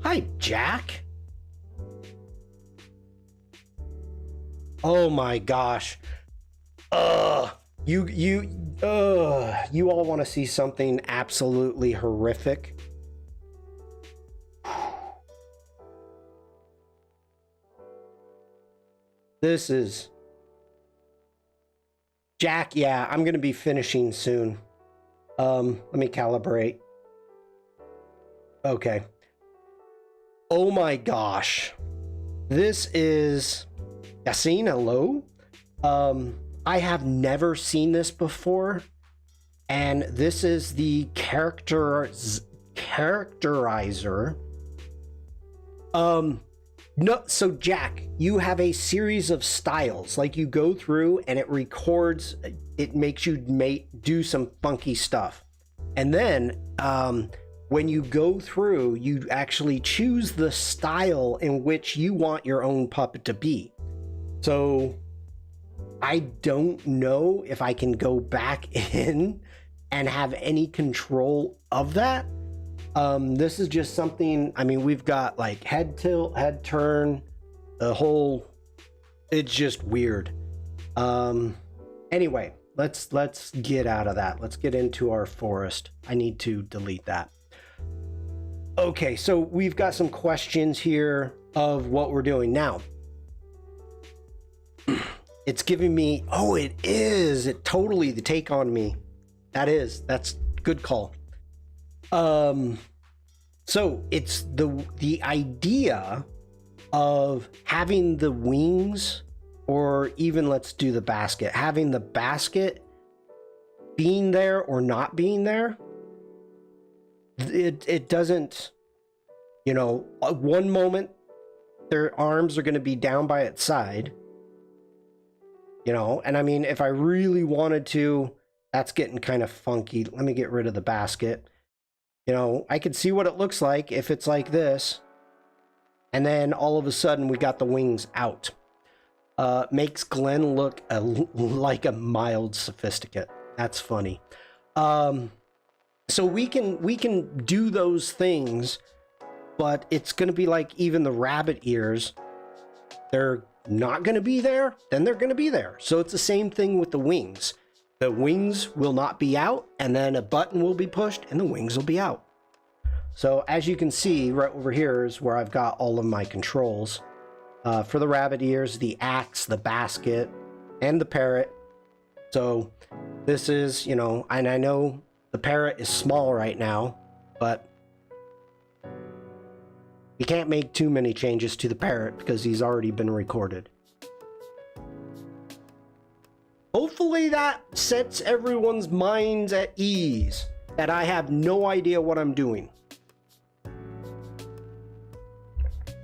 Hi, Jack. Oh my gosh. You all want to see something absolutely horrific? This is Jack. Yeah, I'm going to be finishing soon. Let me calibrate. Okay. Oh my gosh. This is Yassine, hello. I have never seen this before, and this is the characterizer. No, so Jack, you have a series of styles. Like you go through and it records. It makes you do some funky stuff, and then when you go through, you actually choose the style in which you want your own puppet to be. So I don't know if I can go back in and have any control of that. This is just something, I mean, we've got like head tilt, head turn, the whole, it's just weird. Anyway, let's get out of that. Let's get into our forest. I need to delete that. Okay, so we've got some questions here of what we're doing now. It's giving me, oh, it is. It totally the take on me. That's good call. So it's the idea of having the wings, or even let's do the basket, having the basket being there or not being there. It doesn't, you know, one moment their arms are going to be down by its side. You know, and I mean, if I really wanted to, that's getting kind of funky. Let me get rid of the basket. You know, I could see what it looks like if it's like this. And then all of a sudden we got the wings out. Makes Glenn look like a mild sophisticate. That's funny. So we can do those things, but it's going to be like even the rabbit ears. They're not going to be there, then they're going to be there. So it's the same thing with the wings. The wings will not be out, and then a button will be pushed and the wings will be out. So as you can see right over here is where I've got all of my controls for the rabbit ears, the axe, the basket, and the parrot. So this is, you know, and I know the parrot is small right now, but you can't make too many changes to the parrot because he's already been recorded. Hopefully that sets everyone's minds at ease that I have no idea what I'm doing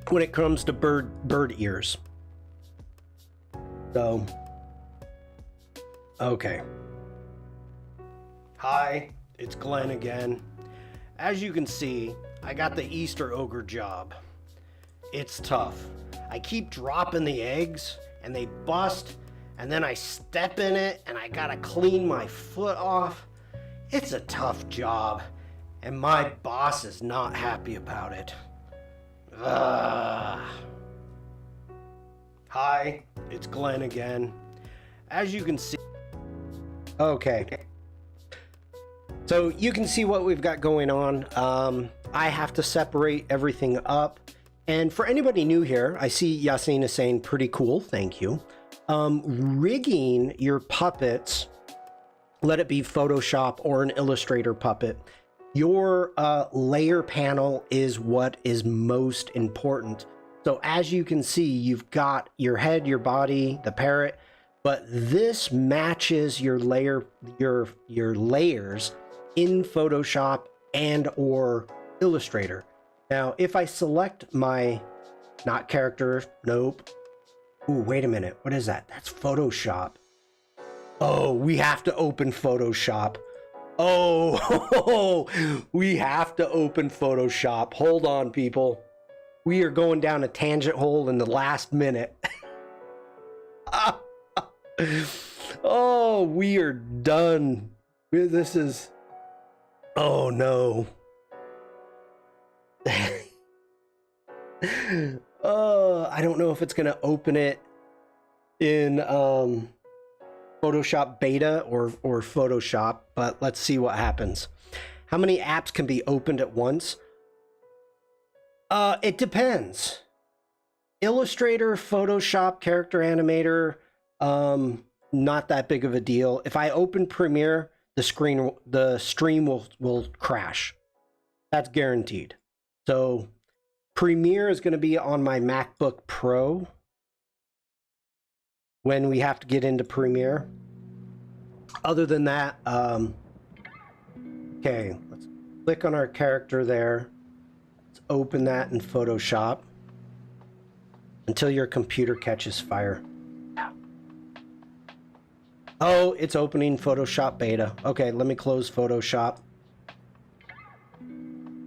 when it comes to bird ears. So, okay. Hi, it's Glenn again. As you can see, I got the Easter ogre job. It's tough. I keep dropping the eggs and they bust, and then I step in it and I gotta clean my foot off. It's a tough job and my boss is not happy about it. Hi, it's Glenn again. As you can see, okay. So you can see what we've got going on. I have to separate everything up. And for anybody new here, I see Yasin is saying pretty cool, thank you. Rigging your puppets, let it be Photoshop or an Illustrator puppet, your layer panel is what is most important. So as you can see, you've got your head, your body, the parrot, but this matches your layer, your layers in Photoshop and or Illustrator. Now, if I select my, not character, nope. Ooh, wait a minute, what is that? That's Photoshop. Oh, we have to open Photoshop. Oh, we have to open Photoshop. Hold on, people. We are going down a tangent hole in the last minute. Oh, we are done. This is... Oh, no. I don't know if it's going to open it in Photoshop Beta or Photoshop, but let's see what happens. How many apps can be opened at once? It depends. Illustrator, Photoshop, Character Animator, not that big of a deal. If I open Premiere, the stream will crash. That's guaranteed. So Premiere is going to be on my MacBook Pro when we have to get into Premiere. Other than that, okay, let's click on our character there. Let's open that in Photoshop until your computer catches fire. Oh, it's opening Photoshop Beta. Okay, let me close Photoshop.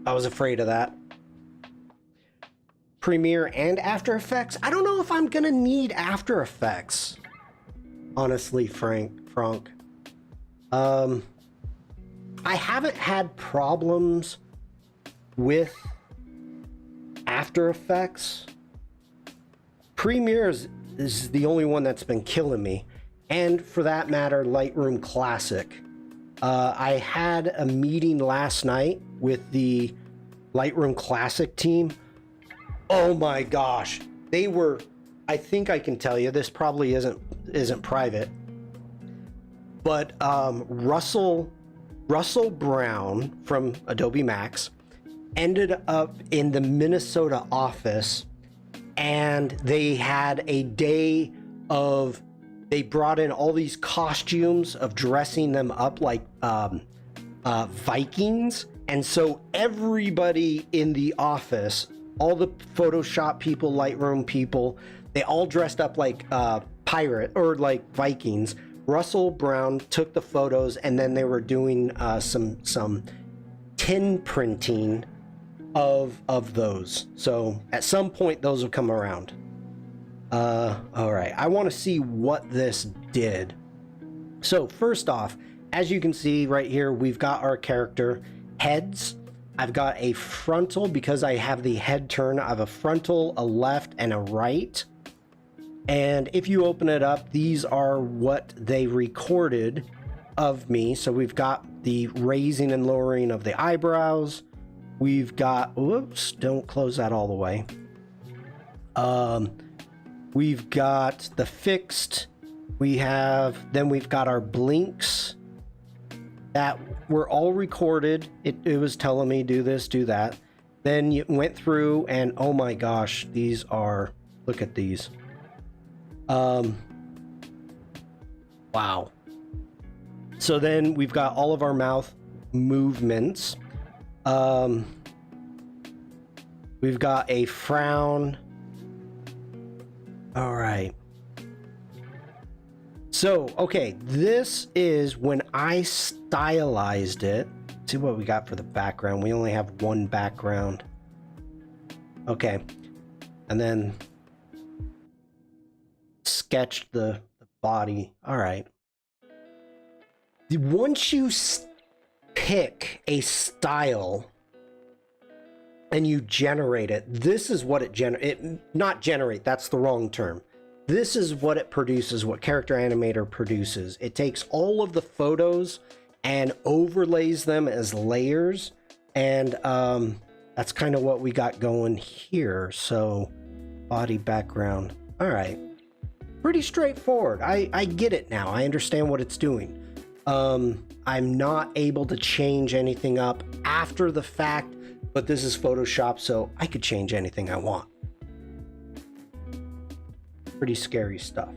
I was afraid of that. Premiere and After Effects. I don't know if I'm gonna need After Effects. Honestly, Frank. I haven't had problems with After Effects. Premiere is the only one that's been killing me. And for that matter, Lightroom Classic. I had a meeting last night with the Lightroom Classic team. Oh my gosh. They were, I think I can tell you, this probably isn't private, but Russell Brown from Adobe Max ended up in the Minnesota office, and they had a day of, they brought in all these costumes of dressing them up like Vikings. And so everybody in the office, all the Photoshop people, Lightroom people, they all dressed up like pirate or like Vikings. Russell Brown took the photos, and then they were doing some tin printing of those. So at some point those will come around. All right, I want to see what this did. So first off, as you can see right here, we've got our character heads. I've got a frontal because I have the head turn. I have a frontal, a left, and a right. And if you open it up, these are what they recorded of me. So we've got the raising and lowering of the eyebrows. We've got, whoops, don't close that all the way. We've got the fixed. Then we've got our blinks that were all recorded. It was telling me do this, do that. Then you went through and oh my gosh, these are, look at these. Wow. So then we've got all of our mouth movements. We've got a frown. All right. So, okay, this is when I stylized it. Let's see what we got for the background. We only have one background. Okay. And then sketched the body. All right. Once you pick a style, and you generate it. This is what not generate, that's the wrong term. This is what it produces, what Character Animator produces. It takes all of the photos and overlays them as layers, and that's kind of what we got going here. So body background, all right, pretty straightforward. I get it now. I understand what it's doing. I'm not able to change anything up after the fact, but this is Photoshop, so I could change anything I want. Pretty scary stuff.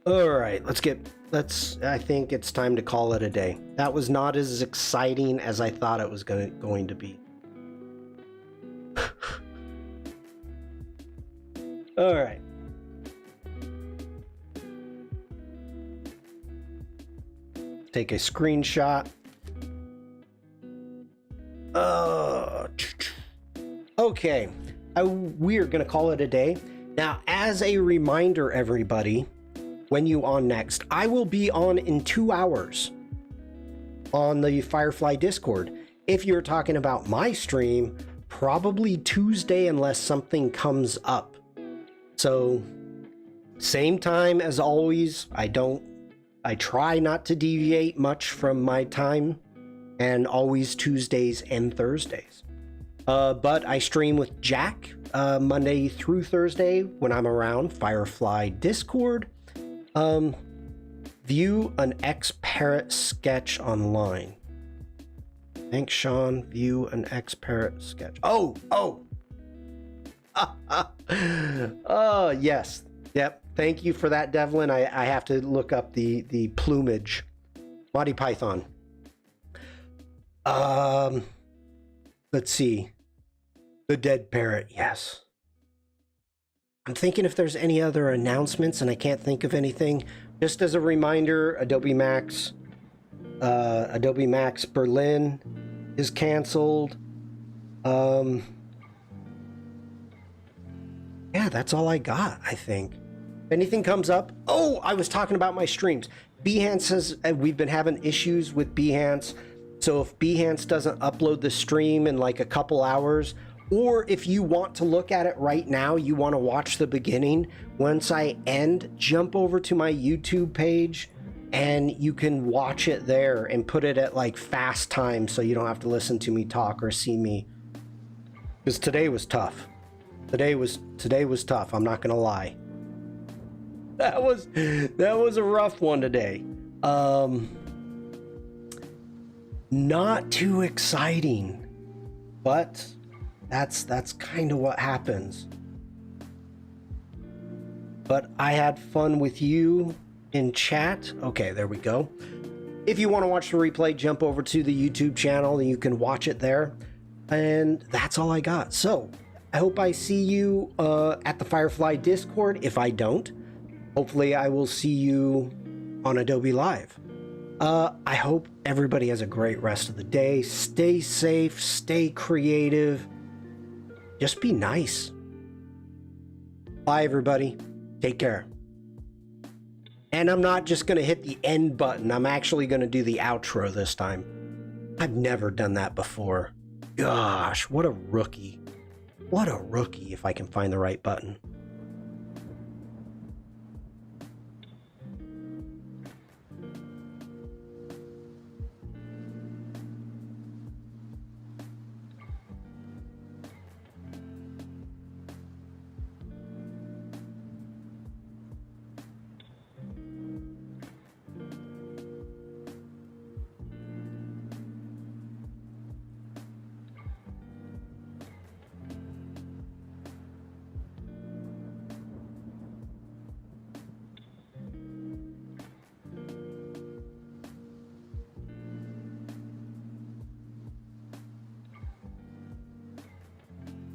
All right, I think it's time to call it a day. That was not as exciting as I thought it was going to be. All right. Take a screenshot. Okay, we're gonna call it a day. Now, as a reminder, everybody, when you on next, I will be on in 2 hours on the Firefly Discord. If you're talking about my stream, probably Tuesday unless something comes up. So, same time as always. I try not to deviate much from my time, and always Tuesdays and Thursdays. But I stream with Jack Monday through Thursday when I'm around. Firefly Discord. View an X-Parrot sketch online. Thanks, Shawn. View an X-Parrot sketch. Oh! Oh, yes. Yep. Thank you for that, Devlin. I have to look up the plumage. Monty Python. Let's see. The dead parrot, yes. I'm thinking if there's any other announcements, and I can't think of anything. Just as a reminder, Adobe Max Berlin is canceled. Yeah, that's all I got, I think. If anything comes up, oh, I was talking about my streams. Behance has, we've been having issues with Behance. So if Behance doesn't upload the stream in like a couple hours, or if you want to look at it right now, you want to watch the beginning, once I end, jump over to my YouTube page and you can watch it there and put it at like fast time so you don't have to listen to me talk or see me. Because today was tough. Today was tough, I'm not gonna lie. That was a rough one today. Not too exciting, but that's kind of what happens. But I had fun with you in chat. Okay, there we go. If you want to watch the replay, jump over to the YouTube channel and you can watch it there. And that's all I got. So I hope I see you at the Firefly Discord. If I don't, hopefully I will see you on Adobe Live. I hope everybody has a great rest of the day. Stay safe, stay creative. Just be nice. Bye, everybody. Take care. And I'm not just going to hit the end button. I'm actually going to do the outro this time. I've never done that before. Gosh, what a rookie. What a rookie if I can find the right button.